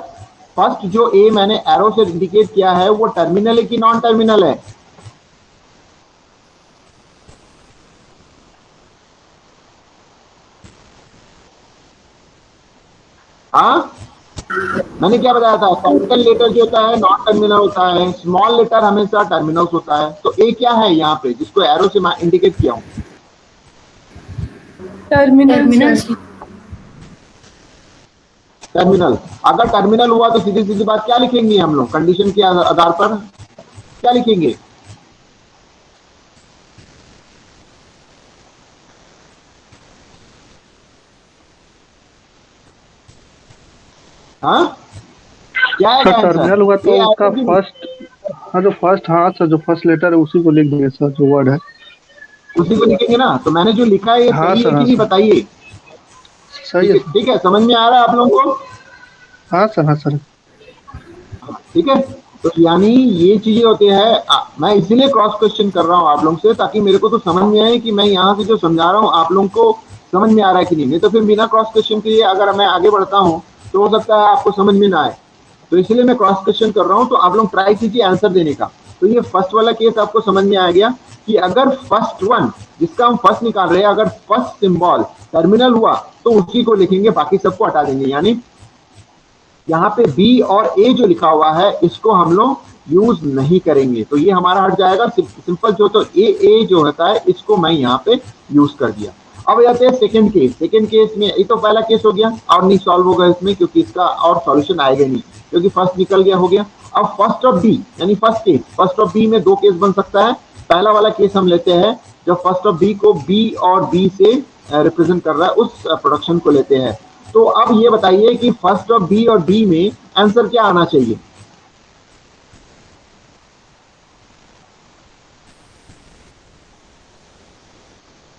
Speaker 1: फर्स्ट जो ए मैंने एरो से इंडिकेट किया है वो टर्मिनल है कि नॉन टर्मिनल है? हाँ, मैंने क्या बताया था, कैपिटल लेटर जो होता है नॉन टर्मिनल होता है, स्मॉल लेटर हमेशा टर्मिनल होता है। तो ए क्या है यहाँ पे जिसको एरो से मैं इंडिकेट किया हूँ?
Speaker 2: टर्मिनल।
Speaker 1: टर्मिनल। अगर टर्मिनल हुआ तो सीधी सीधी बात क्या लिखेंगे हम लोग, कंडीशन के आधार पर क्या लिखेंगे? हाँ, क्या है
Speaker 3: टर्मिनल हुआ तो उसका फर्स्ट, हाँ जो फर्स्ट, हाँ सर जो फर्स्ट लेटर है उसी को लिख देंगे सर, जो वर्ड है
Speaker 1: उसी को लिखेंगे ना। तो मैंने जो लिखा है ये
Speaker 3: हाँ
Speaker 1: सही
Speaker 3: सर,
Speaker 1: है कि नहीं बताइए?
Speaker 3: सही है।
Speaker 1: ठीक है, समझ में आ रहा है आप लोगों को?
Speaker 3: हाँ सर, हाँ सर,
Speaker 1: ठीक है। तो यानी ये चीजें होती है, मैं इसीलिए क्रॉस क्वेश्चन कर रहा हूँ आप लोगों से, ताकि मेरे को तो समझ में आए कि मैं यहाँ से जो समझा रहा हूँ आप लोगों को समझ में आ रहा है कि नहीं। तो फिर बिना क्रॉस क्वेश्चन के अगर मैं आगे बढ़ता हूँ तो हो सकता है आपको समझ में ना आए। तो इसलिए मैं क्रॉस क्वेश्चन कर रहा हूँ, तो आप लोग ट्राई कीजिए आंसर देने का। तो ये फर्स्ट वाला केस आपको समझ में आ गया कि अगर फर्स्ट वन जिसका हम फर्स्ट निकाल रहे हैं, अगर फर्स्ट सिंबल टर्मिनल हुआ तो उसी को लिखेंगे, बाकी सबको हटा देंगे। यानी यहाँ पे बी और ए जो लिखा हुआ है इसको हम लोग यूज नहीं करेंगे, तो ये हमारा हट जाएगा। सिंपल जो तो ए जो होता है इसको मैं यहाँ पे यूज कर दिया। अब जाते हैं सेकंड केस। सेकंड केस में ये तो पहला केस हो गया और नहीं सॉल्व होगा इसमें, क्योंकि इसका और सॉल्यूशन आएगा नहीं, क्योंकि फर्स्ट निकल गया, हो गया। अब फर्स्ट ऑफ बी यानी first case, first of B में दो केस बन सकता है। पहला वाला केस हम लेते हैं जब फर्स्ट ऑफ बी को बी और बी से रिप्रेजेंट कर रहा है, उस प्रोडक्शन को लेते हैं। तो अब ये बताइए कि फर्स्ट ऑफ बी और बी में आंसर क्या आना चाहिए?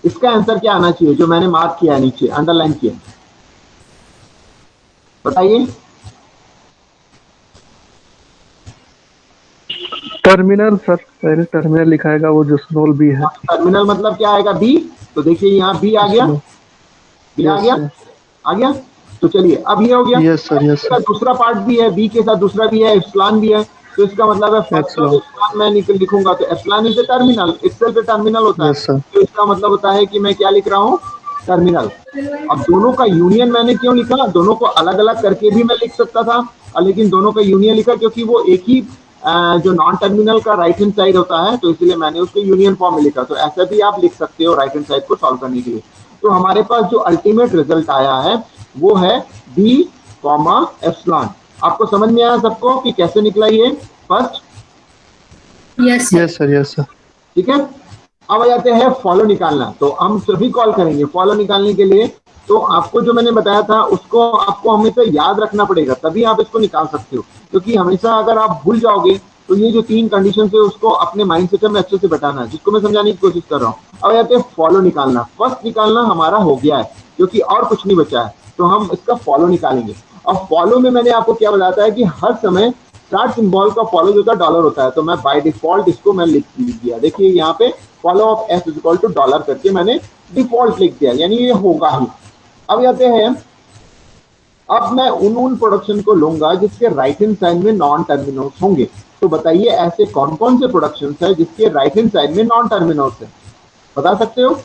Speaker 1: इसका आंसर क्या आना चाहिए जो मैंने मार्क किया है नीचे, अंडरलाइन किया, बताइए।
Speaker 3: टर्मिनल सर, पहले टर्मिनल लिखाएगा वो जो स्मॉल बी है।
Speaker 1: टर्मिनल मतलब क्या आएगा? बी। तो देखिए यहाँ बी आ गया, बी आ गया, आ गया। तो चलिए अब ये हो गया।
Speaker 3: Yes sir, yes sir.
Speaker 1: दूसरा पार्ट भी है, बी के साथ दूसरा भी है, एप्सिलॉन भी है। तो इसका मतलब है फर्स्ट ऑफ एप्सिलॉन मैं लिखूंगा तो epsilon is a terminal, itself A terminal होता है। तो इसका मतलब होता है कि मैं क्या लिख रहा हूँ? टर्मिनल। अब दोनों का यूनियन मैंने क्यों लिखा? दोनों को अलग अलग करके भी मैं लिख सकता था, लेकिन दोनों का यूनियन लिखा क्योंकि वो एक ही जो नॉन टर्मिनल का राइट हैंड साइड होता है, तो इसलिए मैंने उसको यूनियन फॉर्म में लिखा। तो ऐसा भी आप लिख सकते हो राइट हैंड साइड को सॉल्व करने के लिए। तो हमारे पास जो अल्टीमेट रिजल्ट आया है वो है बी कॉमा एप्सिलॉन। आपको समझ में आया सबको कि कैसे निकला ये first?
Speaker 2: Yes
Speaker 3: sir, yes sir.
Speaker 1: ठीक है। अब आ जाते हैं फॉलो निकालना। तो हम सभी कॉल करेंगे फॉलो निकालने के लिए। तो आपको जो मैंने बताया था उसको आपको हमेशा याद रखना पड़ेगा, तभी आप इसको निकाल सकते हो। क्योंकि हमेशा अगर आप भूल जाओगे तो ये जो तीन कंडीशन है उसको अपने माइंड सेट में अच्छे से बैठाना है, जिसको मैं समझाने की कोशिश कर रहा हूँ। अब आते हैं फॉलो निकालना। फर्स्ट निकालना हमारा हो गया है क्योंकि और कुछ नहीं बचा है, तो हम इसका फॉलो निकालेंगे। अब फॉलो में मैंने आपको क्या बताया है कि हर समय स्टार्ट सिंबल का फॉलो जो होता है डॉलर होता है, तो मैं बाय डिफॉल्ट इसको मैं लिख दिया। देखिए यहाँ पे follow of S is equal to dollar करके मैंने डिफॉल्ट लिख दिया, यानी ये होगा ही। अब आते हैं, अब मैं उन प्रोडक्शन को लूंगा जिसके राइट हैंड साइड में नॉन टर्मिनल्स होंगे। तो बताइए ऐसे कौन कौन से प्रोडक्शन है जिसके राइट हैंड साइड में नॉन टर्मिनल्स है, बता सकते हो?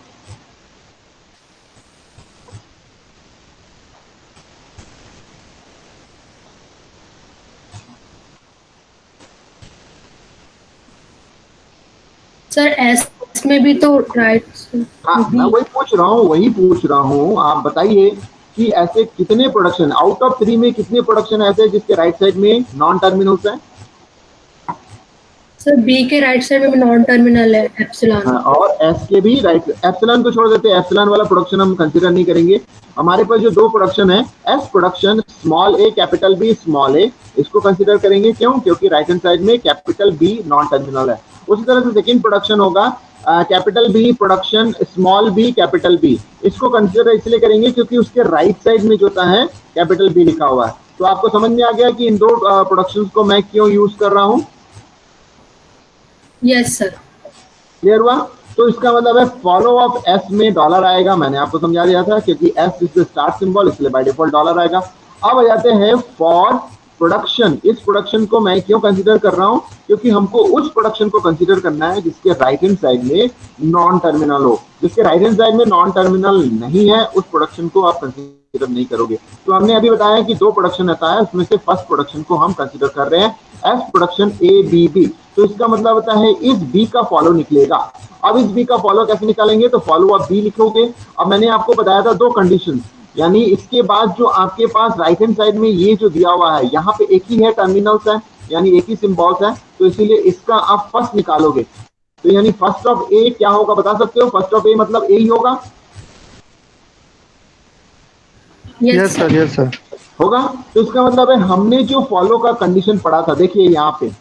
Speaker 2: सर, एस में भी तो राइट।
Speaker 1: हाँ, मैं वही पूछ रहा हूँ, आप बताइए कि ऐसे कितने प्रोडक्शन आउट ऑफ 3 में कितने प्रोडक्शन ऐसे जिसके राइट साइड में नॉन टर्मिनल्स है?
Speaker 2: सर, बी के राइट साइड में नॉन टर्मिनल है एप्सिलॉन।
Speaker 1: और एस के भी राइट। एप्सिलॉन को छोड़ देते हैं, एप्सिलॉन वाला प्रोडक्शन हम कंसीडर नहीं करेंगे। हमारे पास जो दो प्रोडक्शन है, S production small a capital B small a, इसको कंसीडर करेंगे। क्यों? क्योंकि राइट हैंड साइड में कैपिटल बी नॉन टर्मिनल है। उसी तरह से सेकेंड प्रोडक्शन होगा capital B production small b capital B, इसको कंसीडर इसलिए करेंगे क्योंकि उसके राइट साइड में जो होता है कैपिटल बी लिखा हुआ है। तो आपको समझ में आ गया कि इन दो प्रोडक्शंस को मैं क्यों यूज कर रहा हूँ?
Speaker 2: Yes sir.
Speaker 1: क्लियर हुआ? तो इसका मतलब है फॉलो ऑफ एस में डॉलर आएगा, मैंने आपको समझा दिया था, क्योंकि S is the start symbol, इसलिए बाय डिफॉल्ट डॉलर आएगा। अब आ जाते हैं फॉर प्रोडक्शन। इस प्रोडक्शन को मैं क्यों कंसीडर कर रहा हूं? क्योंकि हमको उस प्रोडक्शन को कंसीडर करना है जिसके राइट हैंड साइड में नॉन टर्मिनल हो। जिसके राइट हैंड साइड में नॉन टर्मिनल नहीं है उस प्रोडक्शन को आप कंसीडर नहीं करोगे। तो हमने अभी बताया कि दो प्रोडक्शन रहता है, उसमें से फर्स्ट प्रोडक्शन को हम कंसीडर कर रहे हैं एस प्रोडक्शन ए बी बी। तो इसका मतलब होता है इस बी का फॉलो निकलेगा। अब इस बी का फॉलो कैसे निकालेंगे? तो फॉलो ऑफ बी लिखोगे। अब मैंने आपको बताया था दो कंडीशन, यानी इसके बाद जो आपके पास राइट हैंड साइड में ये जो दिया हुआ है, यहाँ पे एक ही है टर्मिनल्स है, यानी एक ही सिंबल्स है, तो इसीलिए इसका आप फर्स्ट निकालोगे। तो यानी फर्स्ट ऑफ ए क्या होगा बता सकते हो? फर्स्ट ऑफ ए मतलब ए ही होगा।
Speaker 2: यस
Speaker 3: सर, यस सर
Speaker 1: होगा। तो इसका मतलब है हमने जो फॉलो का कंडीशन पढ़ा था, देखिए यहाँ पे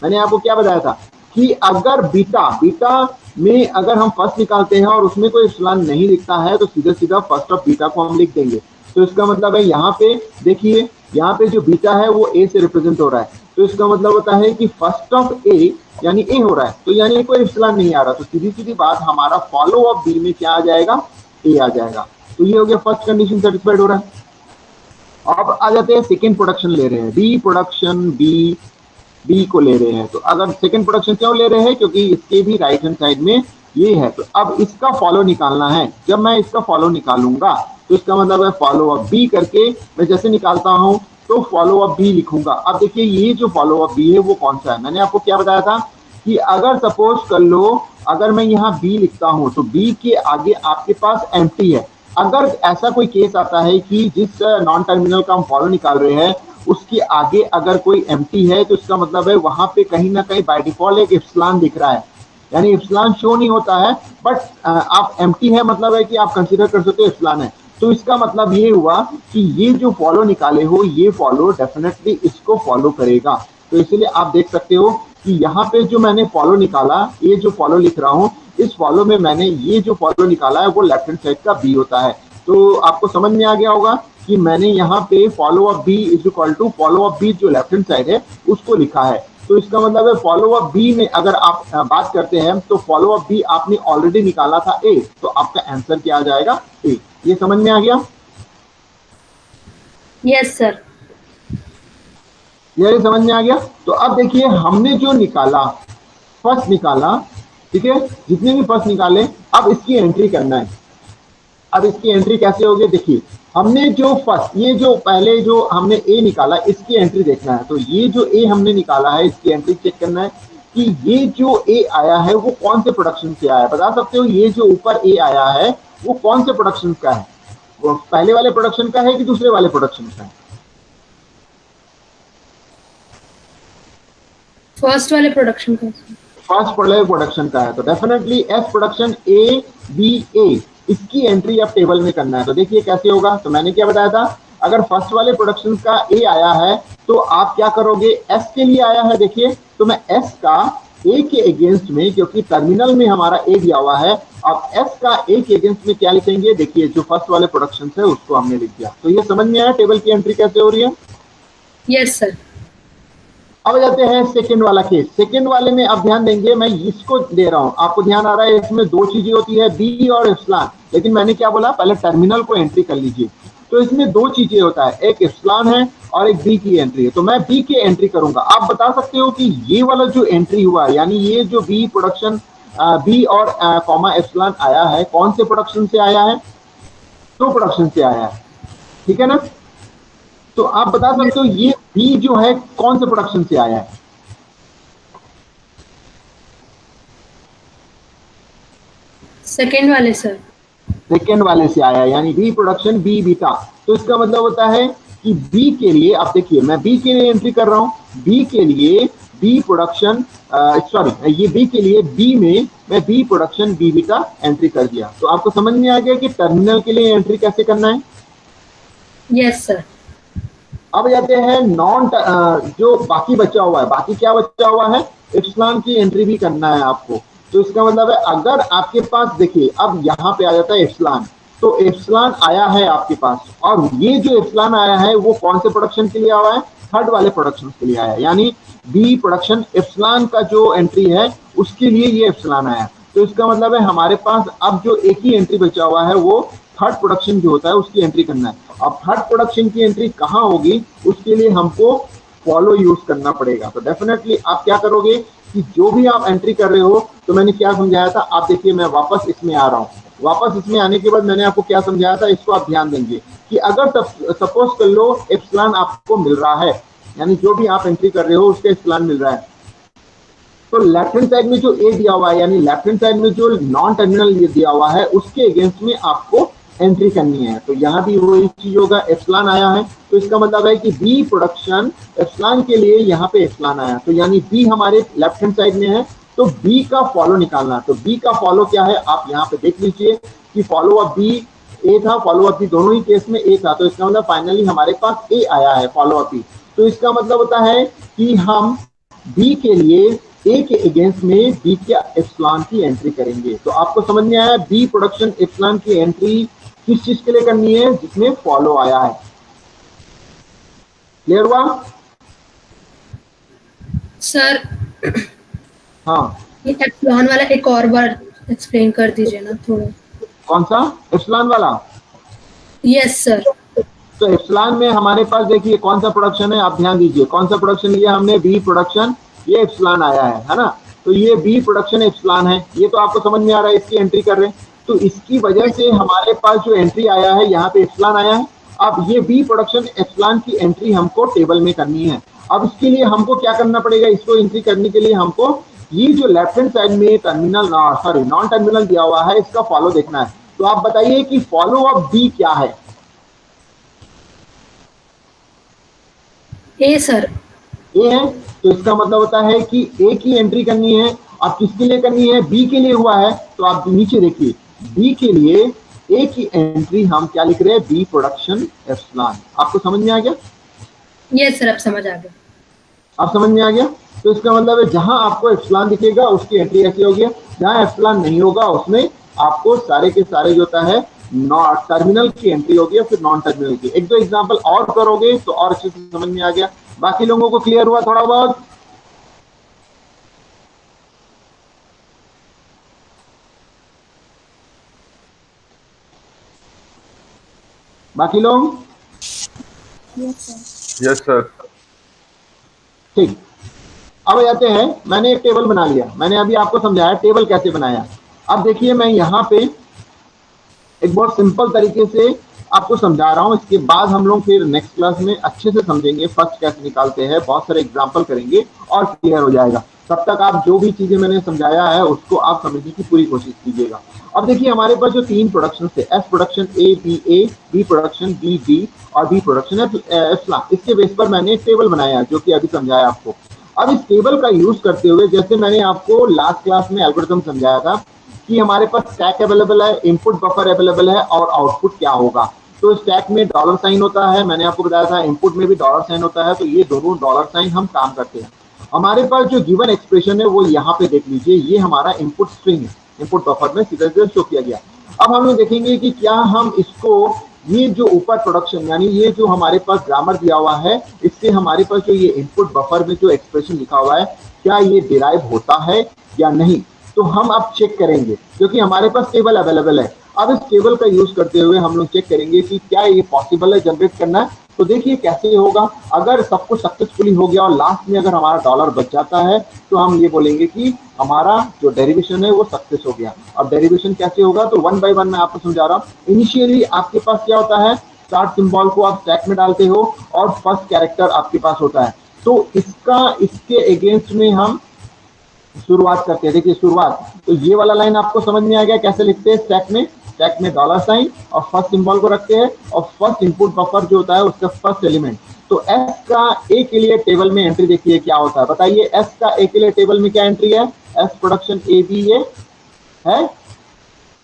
Speaker 1: मैंने आपको क्या बताया था कि अगर बीटा में अगर हम फर्स्ट निकालते हैं और उसमें कोई एप्सिलॉन नहीं लिखता है तो सीधा सीधा फर्स्ट ऑफ बीटा को हम लिख देंगे। तो इसका मतलब है यहाँ पे देखिए, यहाँ पे जो बीटा है वो ए से रिप्रेजेंट हो रहा है, तो इसका मतलब होता है कि फर्स्ट ऑफ ए यानी ए हो रहा है, तो यानी कोई एप्सिलॉन नहीं आ रहा। तो सीधी सीधी बात हमारा फॉलो ऑफ बी में क्या आ जाएगा? ए आ जाएगा। तो ये हो गया फर्स्ट कंडीशन सेटिस्फाइड हो रहा है। अब आ जाते हैं सेकेंड प्रोडक्शन ले रहे हैं, बी प्रोडक्शन बी को ले रहे हैं। तो अगर सेकेंड प्रोडक्शन क्यों ले रहे हैं? क्योंकि इसके भी राइट हैंड साइड में ये है। तो अब इसका फॉलो निकालना है। जब मैं इसका फॉलो निकालूंगा तो इसका मतलब है फॉलो ऑफ बी करके मैं जैसे निकालता हूं तो फॉलो अप बी लिखूंगा। अब देखिए ये जो फॉलो अप बी है वो कौन सा है, मैंने आपको क्या बताया था कि अगर सपोज कर लो अगर मैं यहाँ बी लिखता हूँ तो बी के आगे आपके पास एम्प्टी है। अगर ऐसा कोई केस आता है कि जिस नॉन टर्मिनल का हम फॉलो निकाल रहे हैं उसके आगे अगर कोई एम्प्टी है तो इसका मतलब है वहां पे कहीं ना कहीं बाय डिफॉल्ट एक इप्सिलॉन दिख रहा है, यानी इप्सिलॉन शो नहीं होता है बट आप एम्प्टी है मतलब है कि आप कंसीडर कर सकते हो इप्सिलॉन है। तो इसका मतलब ये हुआ कि ये जो फॉलो निकाले हो ये फॉलो डेफिनेटली इसको फॉलो करेगा। तो इसलिए आप देख सकते हो कि यहाँ पे जो मैंने फॉलो निकाला, ये जो फॉलो लिख रहा हूँ इस फॉलो में मैंने ये जो फॉलो निकाला है वो लेफ्ट हैंड साइड का बी होता है। तो आपको समझ में आ गया होगा कि मैंने यहाँ पे follow of B is equal to follow of B जो लेफ्ट हैंड साइड है उसको लिखा है। तो इसका मतलब है फॉलो अप बी में अगर आप बात करते हैं तो फॉलो अप बी आपने ऑलरेडी निकाला था ए, तो आपका आंसर क्या आ जाएगा ए। ये समझ में आ गया?
Speaker 2: Yes sir.
Speaker 1: ये समझ में आ गया? तो अब देखिए हमने जो निकाला फर्स्ट निकाला, ठीक है, जितने भी फर्स्ट निकाले अब इसकी एंट्री करना है। अब इसकी एंट्री कैसे होगी, देखिए हमने जो फर्स्ट ये जो पहले जो हमने ए निकाला इसकी एंट्री देखना है। तो ये जो ए हमने निकाला है इसकी एंट्री चेक करना है कि ये जो ए आया है वो कौन से प्रोडक्शन से आया है। बता सकते हो ये जो ऊपर ए आया है वो कौन से प्रोडक्शन का है, वो पहले वाले प्रोडक्शन का है कि दूसरे वाले प्रोडक्शन का है?
Speaker 2: फर्स्ट वाले प्रोडक्शन का।
Speaker 1: फर्स्ट वाले प्रोडक्शन का है। तो definitely S production A B A इसकी एंट्री अब टेबल में करना है। तो देखिए कैसे होगा, तो मैंने क्या बताया था अगर फर्स्ट वाले प्रोडक्शन का ए आया है तो आप क्या करोगे, एस के लिए आया है देखिए तो मैं एस का ए के अगेंस्ट में, क्योंकि टर्मिनल में हमारा ए दिया हुआ है, अब एस का ए के अगेंस्ट में क्या लिखेंगे, देखिए जो फर्स्ट वाले प्रोडक्शन है उसको हमने लिख दिया। तो ये समझ में आया टेबल की एंट्री कैसे हो रही है?
Speaker 2: Yes sir.
Speaker 1: अब जाते हैं सेकंड वाला केस। सेकंड वाले में अब ध्यान देंगे, मैं इसको दे रहा हूं, आपको ध्यान आ रहा है इसमें दो चीजें होती है बी और इप्सिलॉन, लेकिन मैंने क्या बोला पहले टर्मिनल को एंट्री कर लीजिए। तो इसमें दो चीजें होता है, एक इप्सिलॉन है और एक बी की एंट्री है। तो मैं बी की एंट्री करूंगा। आप बता सकते हो कि ये वाला जो एंट्री हुआ यानी ये जो बी प्रोडक्शन बी और कॉमा इप्सिलॉन आया है कौन से प्रोडक्शन से आया है? दो प्रोडक्शन से आया है, ठीक है ना? तो आप बता सकते हो ये बी जो है कौन से प्रोडक्शन से आया है?
Speaker 2: सेकेंड वाले सर।
Speaker 1: सेकेंड वाले से आया है, यानी बी प्रोडक्शन बी बीटा। तो इसका मतलब होता है कि बी के लिए आप देखिए मैं बी के लिए एंट्री कर रहा हूं, बी के लिए बी प्रोडक्शन सॉरी ये बी के लिए बी में मैं B production B beta entry कर दिया। तो आपको समझ में आ गया कि टर्मिनल के लिए एंट्री कैसे करना है?
Speaker 2: Yes sir.
Speaker 1: अब जाते हैं नॉन जो बाकी बचा हुआ है, बाकी क्या बचा हुआ है, इप्सिलॉन की एंट्री भी करना है आपको। तो इसका मतलब है अगर आपके पास देखिए अब यहाँ पे आ जाता है इप्सिलॉन, तो इप्सिलॉन आया है आपके पास और ये जो इप्सिलॉन आया है वो कौन से प्रोडक्शन के लिए आया है? थर्ड वाले प्रोडक्शन के लिए आया है, यानी बी प्रोडक्शन इप्सिलॉन का जो एंट्री है उसके लिए ये इप्सिलॉन आया। तो इसका मतलब है हमारे पास अब जो एक ही एंट्री बचा हुआ है वो थर्ड प्रोडक्शन जो होता है उसकी एंट्री करना है। अब थर्ड प्रोडक्शन की एंट्री कहाँ होगी उसके लिए हमको फॉलो यूज करना पड़ेगा। तो डेफिनेटली आप क्या करोगे कि जो भी आप एंट्री कर रहे हो, तो मैंने क्या समझाया था, आप देखिए मैं वापस इसमें आ रहा हूँ। वापस इसमें आने के बाद मैंने आपको क्या समझाया था इसको आप ध्यान देंगे कि अगर सपोज कर लो इप्सिलॉन आपको मिल रहा है, यानी जो भी आप एंट्री कर रहे हो उसका इप्सिलॉन मिल रहा है, तो लेफ्ट हैंड साइड में जो ए दिया हुआ है यानी लेफ्ट हैंड साइड में जो नॉन टर्मिनल दिया हुआ है उसके अगेंस्ट में आपको एंट्री करनी है। तो यहाँ भी वही चीज होगा, इप्सिलॉन आया है तो इसका मतलब है कि बी प्रोडक्शन इप्सिलॉन के लिए यहाँ पे इप्सिलॉन आया, तो यानी बी हमारे लेफ्ट हैंड साइड में है, तो बी का फॉलो निकालना। तो बी का फॉलो क्या है आप यहाँ पे देख लीजिए कि फॉलो अप बी ए था, फॉलो अप बी दोनों ही केस में ए था, तो इसका मतलब फाइनली हमारे पास ए आया है फॉलो अप बी। तो इसका मतलब होता है कि हम बी के लिए ए के अगेंस्ट में बी के इप्सिलॉन की एंट्री करेंगे। तो आपको समझ में आया बी प्रोडक्शन इप्सिलॉन की एंट्री किस चीज के लिए करनी है, जिसमें फॉलो आया है। क्लियर हुआ
Speaker 2: सर?
Speaker 1: हाँ,
Speaker 2: ये एप्सिलॉन वाला एक और बार एक्सप्लेन कर दीजिए ना थोड़ा।
Speaker 1: कौन सा इप्सिलॉन वाला?
Speaker 2: Yes sir.
Speaker 1: तो इप्सिलॉन में हमारे पास देखिए कौन सा प्रोडक्शन है, आप ध्यान दीजिए कौन सा प्रोडक्शन लिया हमने, बी प्रोडक्शन, ये इप्सिलॉन आया है ना, तो ये बी प्रोडक्शन इप्सिलॉन है, ये तो आपको समझ में आ रहा है, इसकी एंट्री कर रहे हैं। तो इसकी वजह से हमारे पास जो एंट्री आया है यहाँ पे इप्सिलॉन आया है। अब ये बी प्रोडक्शन एप्सिलॉन की एंट्री हमको टेबल में करनी है। अब इसके लिए हमको क्या करना पड़ेगा, इसको एंट्री करने के लिए हमको ये जो लेफ्ट हैंड साइड में टर्मिनल नॉन टर्मिनल दिया हुआ है इसका फॉलो देखना है। तो आप बताइए कि फॉलो ऑफ बी क्या है?
Speaker 2: ए सर।
Speaker 1: ए है, तो इसका मतलब होता है कि ए की एंट्री करनी है। अब किसके लिए करनी है? बी के लिए हुआ है। तो आप नीचे देखिए, बी के लिए ए की एंट्री हम क्या लिख रहे हैं? B production epsilon. आपको समझ में आ गया?
Speaker 2: यस सर, अब समझ आ गया।
Speaker 1: आप समझ में आ गया? तो इसका मतलब है जहां आपको एप्सिलॉन दिखेगा उसकी एंट्री ऐसी होगी, जहां एप्सिलॉन नहीं होगा उसमें आपको सारे के सारे जो होता है टर्मिनल की एंट्री होगी और फिर नॉन टर्मिनल की। एक दो एग्जांपल और करोगे तो और अच्छे से समझ में आ गया। बाकी लोगों को क्लियर हुआ थोड़ा बहुत? बाकी लोग?
Speaker 4: Yes sir.
Speaker 1: ठीक, अब जाते हैं। मैंने एक टेबल बना लिया, मैंने अभी आपको समझाया टेबल कैसे बनाया। अब देखिए मैं यहां पे एक बहुत सिंपल तरीके से आपको समझा रहा हूं, इसके बाद हम लोग फिर नेक्स्ट क्लास में अच्छे से समझेंगे फर्स्ट कैसे निकालते हैं, बहुत सारे एग्जांपल करेंगे और क्लियर हो जाएगा। तब तक आप जो भी चीजें मैंने समझाया है उसको आप समझने की पूरी कोशिश कीजिएगा। अब देखिए हमारे पास जो तीन प्रोडक्शन थे, एस प्रोडक्शन ए, बी प्रोडक्शन बी और बी प्रोडक्शन एप्सिलॉन, इसके बेस पर मैंने एक टेबल बनाया जो कि अभी समझाया आपको। अब इस टेबल का यूज करते हुए, जैसे मैंने आपको लास्ट क्लास में एल्गोरिथम समझाया था कि हमारे पास स्टैक अवेलेबल है, इनपुट बफर अवेलेबल है और आउटपुट क्या होगा। तो स्टैक में डॉलर साइन होता है, मैंने आपको बताया था इनपुट में भी डॉलर साइन होता है। तो ये दोनों डॉलर साइन हम काम करते हैं। हमारे पास जो गिवन एक्सप्रेशन है वो यहाँ पे देख लीजिए, ये हमारा इनपुट स्ट्रिंग है, इनपुट बफर में सीधे सीधे शो किया गया। अब हम लोग देखेंगे कि क्या हम इसको, ये जो ऊपर प्रोडक्शन यानी ये जो हमारे पास ग्रामर दिया हुआ है, इससे हमारे पास जो ये इनपुट बफर में जो एक्सप्रेशन लिखा हुआ है क्या ये डिराइव होता है या नहीं। तो हम अब चेक करेंगे क्योंकि हमारे पास टेबल अवेलेबल है। अब इस टेबल का यूज करते हुए हम लोग चेक करेंगे कि क्या ये पॉसिबल है जनरेट करना। तो देखिए कैसे होगा। अगर सब कुछ सक्सेसफुली हो गया और लास्ट में अगर हमारा डॉलर बच जाता है तो हम ये बोलेंगे कि हमारा जो डेरिवेशन है वो सक्सेस हो गया। अब डेरिवेशन कैसे होगा तो वन बाय वन मैं आपको समझा रहा हूँ। इनिशियली आपके पास क्या होता है, स्टार्ट सिंबल को आप स्टैक में डालते हो और फर्स्ट कैरेक्टर आपके पास होता है। तो इसके अगेंस्ट में हम शुरुआत करते हैं। देखिए शुरुआत, तो ये वाला लाइन आपको समझ में आ गया कैसे लिखते हैं। स्टैक में डॉलर साइन और फर्स्ट सिंबल को रखते हैं और फर्स्ट इनपुट बफर जो होता है उसका फर्स्ट एलिमेंट। तो एस का ए के लिए टेबल में एंट्री देखिए क्या होता है, बताइए एस का ए के लिए टेबल में क्या एंट्री है? एस प्रोडक्शन ए बी ए है।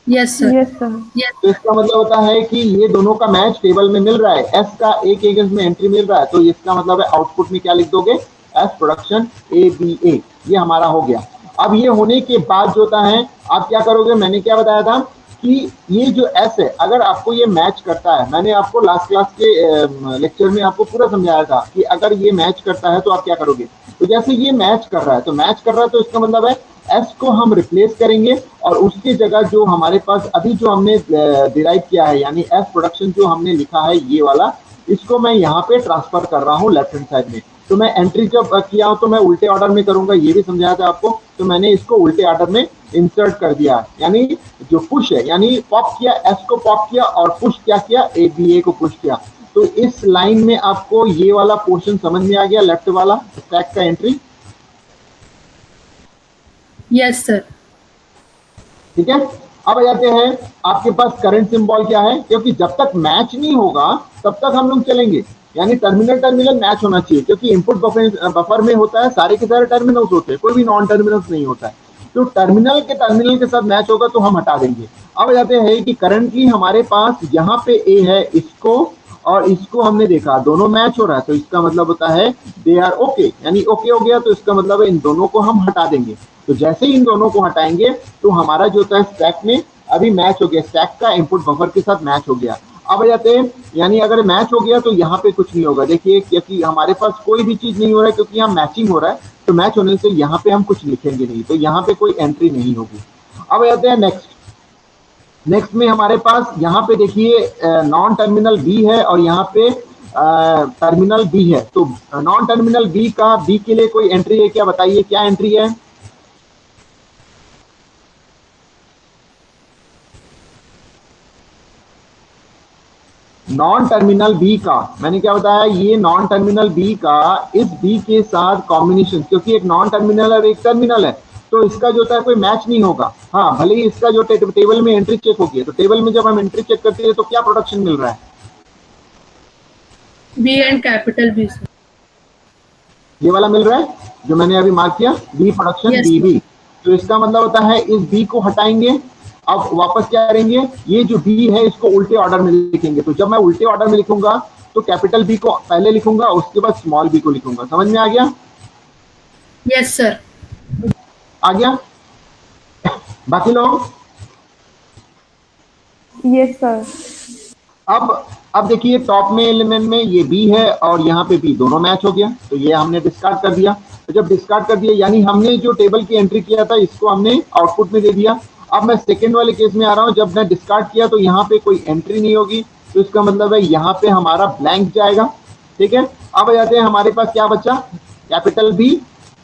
Speaker 2: Yes sir. Yes sir.
Speaker 1: तो इसका मतलब होता है कि ये दोनों का मैच टेबल में मिल रहा है, एस का ए के अगेंस्ट में एंट्री मिल रहा है। तो इसका मतलब है आउटपुट में क्या लिख दोगे? एस प्रोडक्शन ए बी ए, ये हमारा हो गया। अब ये होने के बाद जो होता है आप क्या करोगे, मैंने क्या बताया था कि ये जो एस है अगर आपको ये मैच करता है, मैंने आपको लास्ट क्लास के लेक्चर में आपको पूरा समझाया था कि अगर ये मैच करता है तो आप क्या करोगे। तो जैसे ये मैच कर रहा है, तो मैच कर रहा है तो इसका मतलब है एस को हम रिप्लेस करेंगे और उसकी जगह जो हमारे पास अभी जो हमने डिराइव किया है यानी एस प्रोडक्शन जो हमने लिखा है ये वाला, इसको मैं यहाँ पे ट्रांसफर कर रहा हूँ लेफ्ट हैंड साइड में। तो मैं एंट्री जब किया तो मैं उल्टे ऑर्डर में करूंगा, ये भी समझाया था आपको। तो मैंने इसको उल्टे ऑर्डर में इंसर्ट कर दिया, यानी जो पुश है यानी पॉप किया, एस को पॉप किया और पुश क्या किया, ए बी ए को पुश किया। तो इस लाइन में आपको ये वाला पोर्शन समझ में आ गया, लेफ्ट वाला स्टैक का एंट्री।
Speaker 2: Yes sir.
Speaker 1: ठीक है, अब आ जाते हैं आपके पास करंट सिंबल क्या है, क्योंकि जब तक मैच नहीं होगा तब तक हम लोग चलेंगे, यानी टर्मिनल मैच होना चाहिए। क्योंकि इनपुट बफर में होता है सारे के सारे टर्मिनल्स होते हैं, कोई भी नॉन टर्मिनल्स नहीं होता है। तो टर्मिनल के साथ मैच होगा तो हम हटा देंगे। अब जाते हैं कि करंटली हमारे पास यहाँ पे ए है, इसको और इसको हमने देखा दोनों मैच हो रहा है, तो इसका मतलब होता है दे आर ओके, यानी ओके हो गया। तो इसका मतलब है इन दोनों को हम हटा देंगे। तो जैसे ही इन दोनों को हटाएंगे तो हमारा जो होता है स्टैक में अभी मैच हो गया, स्टैक का इनपुट बफर के साथ मैच हो गया। अब जाते हैं, यानी अगर मैच हो गया तो यहाँ पे कुछ नहीं होगा। देखिए क्योंकि हमारे पास कोई भी चीज नहीं हो रहा है, क्योंकि यहाँ मैचिंग हो रहा है, तो मैच होने से यहाँ पे हम कुछ लिखेंगे नहीं, तो यहाँ पे कोई एंट्री नहीं होगी। अब जाते हैं नेक्स्ट में हमारे पास यहाँ पे देखिए नॉन टर्मिनल बी है और यहाँ पे टर्मिनल बी है। तो नॉन टर्मिनल बी के लिए कोई एंट्री है क्या, बताइए क्या एंट्री है? नॉन टर्मिनल बी का, मैंने क्या बताया, ये नॉन टर्मिनल बी का इस बी के साथ कॉम्बिनेशन, क्योंकि एक नॉन टर्मिनल और एक टर्मिनल है तो इसका जो होता है कोई मैच नहीं होगा। हाँ, भले ही इसका जो टेबल में एंट्री चेक होगी, तो टेबल में जब हम एंट्री चेक करते हैं तो क्या प्रोडक्शन मिल रहा है,
Speaker 2: B and capital B sir.
Speaker 1: ये वाला मिल रहा है जो मैंने अभी मार्क किया, B production
Speaker 2: Yes,
Speaker 1: B B. तो इसका मतलब होता है इस बी को हटाएंगे, अब वापस क्या करेंगे, ये जो बी है इसको उल्टे ऑर्डर में लिखेंगे। तो जब मैं उल्टे ऑर्डर में लिखूंगा तो कैपिटल बी को पहले लिखूंगा, उसके बाद स्मॉल बी को लिखूंगा। समझ में आ गया?
Speaker 2: Yes sir.
Speaker 1: आ गया? बाकी लोग?
Speaker 4: Yes sir.
Speaker 1: अब देखिए टॉप में एलिमेंट में ये बी है और यहाँ पे बी, दोनों मैच हो गया, तो ये हमने डिस्कार्ड कर दिया। तो जब डिस्कार्ड कर दिया यानी हमने जो टेबल की एंट्री किया था इसको हमने आउटपुट में दे दिया। अब मैं सेकंड वाले केस में आ रहा हूँ, जब मैं डिस्कार्ड किया तो यहाँ पे कोई एंट्री नहीं होगी, तो इसका मतलब है यहाँ पे हमारा ब्लैंक जाएगा। ठीक है, अब आ जाते हैं हमारे पास क्या बचा, कैपिटल बी,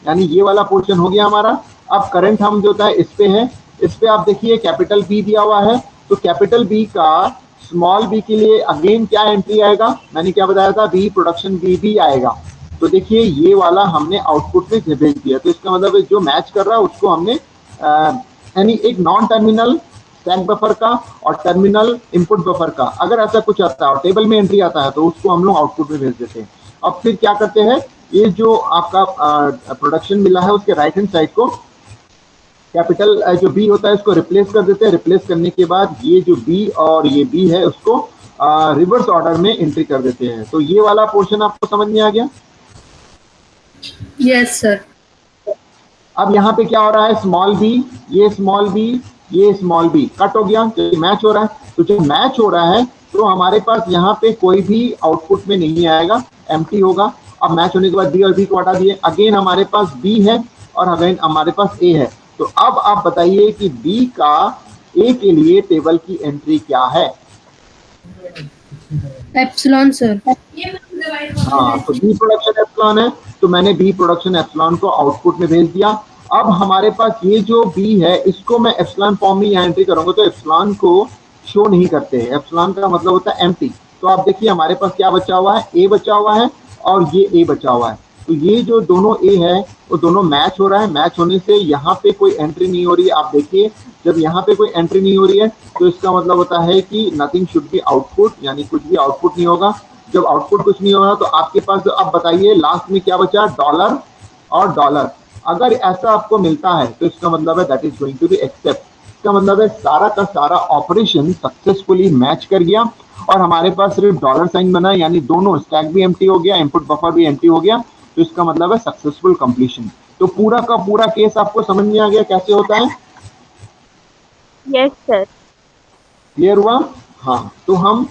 Speaker 1: यानी ये वाला पोर्शन हो गया हमारा। अब करंट हम जो होता है इस पे है, इस पे आप देखिए कैपिटल बी दिया हुआ है, तो कैपिटल बी का स्मॉल बी के लिए अगेन क्या एंट्री आएगा, मैंने क्या बताया था, बी प्रोडक्शन बी भी आएगा। तो देखिए ये वाला हमने आउटपुट में भेज दिया, तो इसका मतलब जो मैच कर रहा है उसको हमने यानी एक नॉन टर्मिनल स्टैक बफर का और टर्मिनल इनपुट बफर का अगर ऐसा कुछ आता है और टेबल में एंट्री आता है तो उसको हम लोग आउटपुट में भेज देते हैं। अब फिर क्या करते हैं, ये जो आपका प्रोडक्शन मिला है उसके राइट हैंड साइड को कैपिटल जो बी होता है इसको रिप्लेस कर देते हैं। रिप्लेस करने के बाद ये जो बी और ये बी है उसको रिवर्स ऑर्डर में एंट्री कर देते हैं। तो ये वाला पोर्शन आपको समझ में आ गया?
Speaker 2: Yes sir.
Speaker 1: अब यहाँ पे क्या हो रहा है, स्मॉल बी, ये स्मॉल बी, ये स्मॉल बी कट हो गया, तो मैच हो रहा है। तो जब मैच हो रहा है तो हमारे पास यहाँ पे कोई भी आउटपुट में नहीं आएगा, एम्प्टी होगा। अब मैच होने के बाद बी और बी को हटा दिए, अगेन हमारे पास बी है और अगेन हमारे पास ए है। तो अब आप बताइए कि बी का ए के लिए टेबल की एंट्री क्या है?
Speaker 2: Epsilon sir.
Speaker 1: हाँ, तो बी प्रोडक्शन एप्सिलॉन है, तो मैंने बी प्रोडक्शन एप्सिलॉन को आउटपुट में भेज दिया। अब हमारे पास ये जो बी है इसको मैं एप्सिलॉन फॉर्म में यहाँ एंट्री करूंगा, तो एप्सिलॉन को शो नहीं करते हैं, एप्सिलॉन का मतलब होता है एम्प्टी। तो आप देखिए हमारे पास क्या बचा हुआ है, ए बचा हुआ है और ये ए बचा हुआ है। तो ये जो दोनों ए है वो दोनों मैच हो रहा है, मैच होने से यहाँ पे कोई एंट्री नहीं हो रही है। आप देखिए जब यहाँ पे कोई एंट्री नहीं हो रही है तो इसका मतलब होता है कि नथिंग शुड बी आउटपुट, यानी कुछ भी आउटपुट नहीं होगा। जब आउटपुट कुछ नहीं होगा तो आपके पास अब बताइए लास्ट में क्या बचा, डॉलर और डॉलर। अगर ऐसा आपको मिलता है तो इसका मतलब है that is going to be accept. इसका मतलब है सारा का सारा ऑपरेशन सक्सेसफुली मैच कर गया और हमारे पास सिर्फ डॉलर साइन बना, यानी दोनों स्टैक भी एम्प्टी हो गया, इनपुट बफर भी एम्प्टी हो गया, तो इसका मतलब है सक्सेसफुल कंप्लीशन। तो पूरा का पूरा केस आपको समझ में आ गया कैसे होता है?
Speaker 4: Yes sir.
Speaker 1: क्लियर हुआ? हाँ, तो हम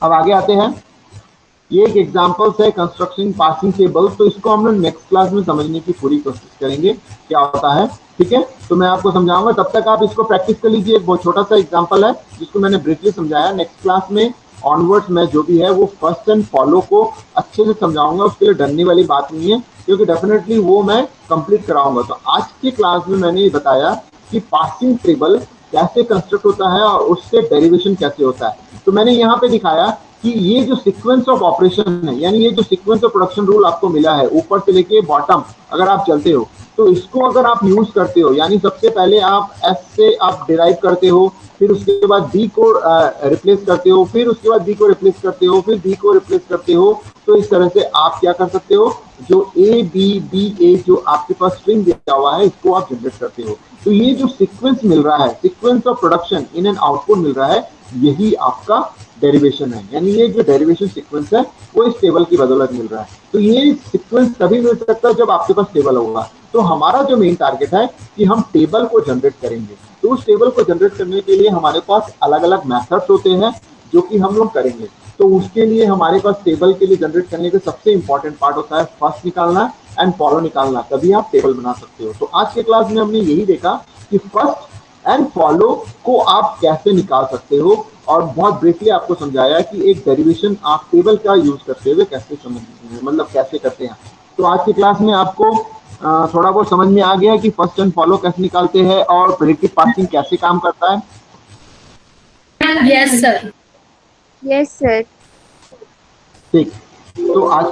Speaker 1: अब आगे आते हैं। ये एक एग्जांपल्स है कंस्ट्रक्शन पासिंग टेबल, तो इसको हम लोग नेक्स्ट क्लास में समझने की पूरी कोशिश करेंगे क्या होता है। ठीक है, तो मैं आपको समझाऊंगा, तब तक आप इसको प्रैक्टिस कर लीजिए। एक बहुत छोटा सा एग्जांपल है जिसको मैंने ब्रीफली समझाया। नेक्स्ट क्लास में ऑनवर्ड्स मैं जो भी है वो फर्स्ट एंड फॉलो को अच्छे से समझाऊंगा, उसके लिए डरने वाली बात नहीं है क्योंकि डेफिनेटली वो मैं कंप्लीट कराऊंगा। तो आज की क्लास में मैंने ये बताया कि पासिंग टेबल कैसे कंस्ट्रक्ट होता है और उससे डेरिवेशन कैसे होता है। तो मैंने यहाँ पे दिखाया कि ये जो सीक्वेंस ऑफ ऑपरेशन है, यानी ये जो सीक्वेंस ऑफ प्रोडक्शन रूल आपको मिला है ऊपर से लेके बॉटम, अगर आप चलते हो तो इसको अगर आप यूज करते हो, यानी सबसे पहले आप एस से आप डिराइव करते हो, फिर उसके बाद बी को रिप्लेस करते हो, फिर उसके बाद बी को रिप्लेस करते हो, फिर बी को रिप्लेस करते हो, तो इस तरह से आप क्या कर सकते हो, जो ए बी बी ए जो आपके पास स्ट्रिंग दिया हुआ है इसको आप जनरेट करते हो। तो ये जो सीक्वेंस मिल रहा है, sequence of production in and output मिल रहा है, यही आपका डेरिवेशन है। यानी ये जो डेरिवेशन सीक्वेंस है वो इस टेबल की बदौलत मिल रहा है। तो ये सीक्वेंस तभी मिल सकता है जब आपके पास टेबल होगा। तो हमारा जो मेन टारगेट है कि हम टेबल को जनरेट करेंगे, तो उस टेबल को जनरेट करने के लिए हमारे पास अलग अलग मेथड्स होते हैं जो कि हम लोग करेंगे। तो उसके लिए हमारे पास टेबल के लिए जनरेट करने का सबसे इंपॉर्टेंट पार्ट होता है फर्स्ट निकालना एंड फॉलो निकालना, तभी आप टेबल बना सकते हो। तो आज के क्लास में हमने यही देखा कि फर्स्ट एंड फॉलो को आप कैसे निकाल सकते हो और बहुत ब्रीफली आपको समझाया कि एक डेरिवेशन आप टेबल का यूज करते हुए कैसे मतलब कैसे करते हैं। तो आज की क्लास में आपको थोड़ा बहुत समझ में आ गया कि फर्स्ट एंड फॉलो कैसे निकालते हैं और प्रेडिक्टिव पार्सिंग कैसे काम करता है।
Speaker 2: Yes sir.
Speaker 4: Yes, sir.
Speaker 1: ठीक, तो आज का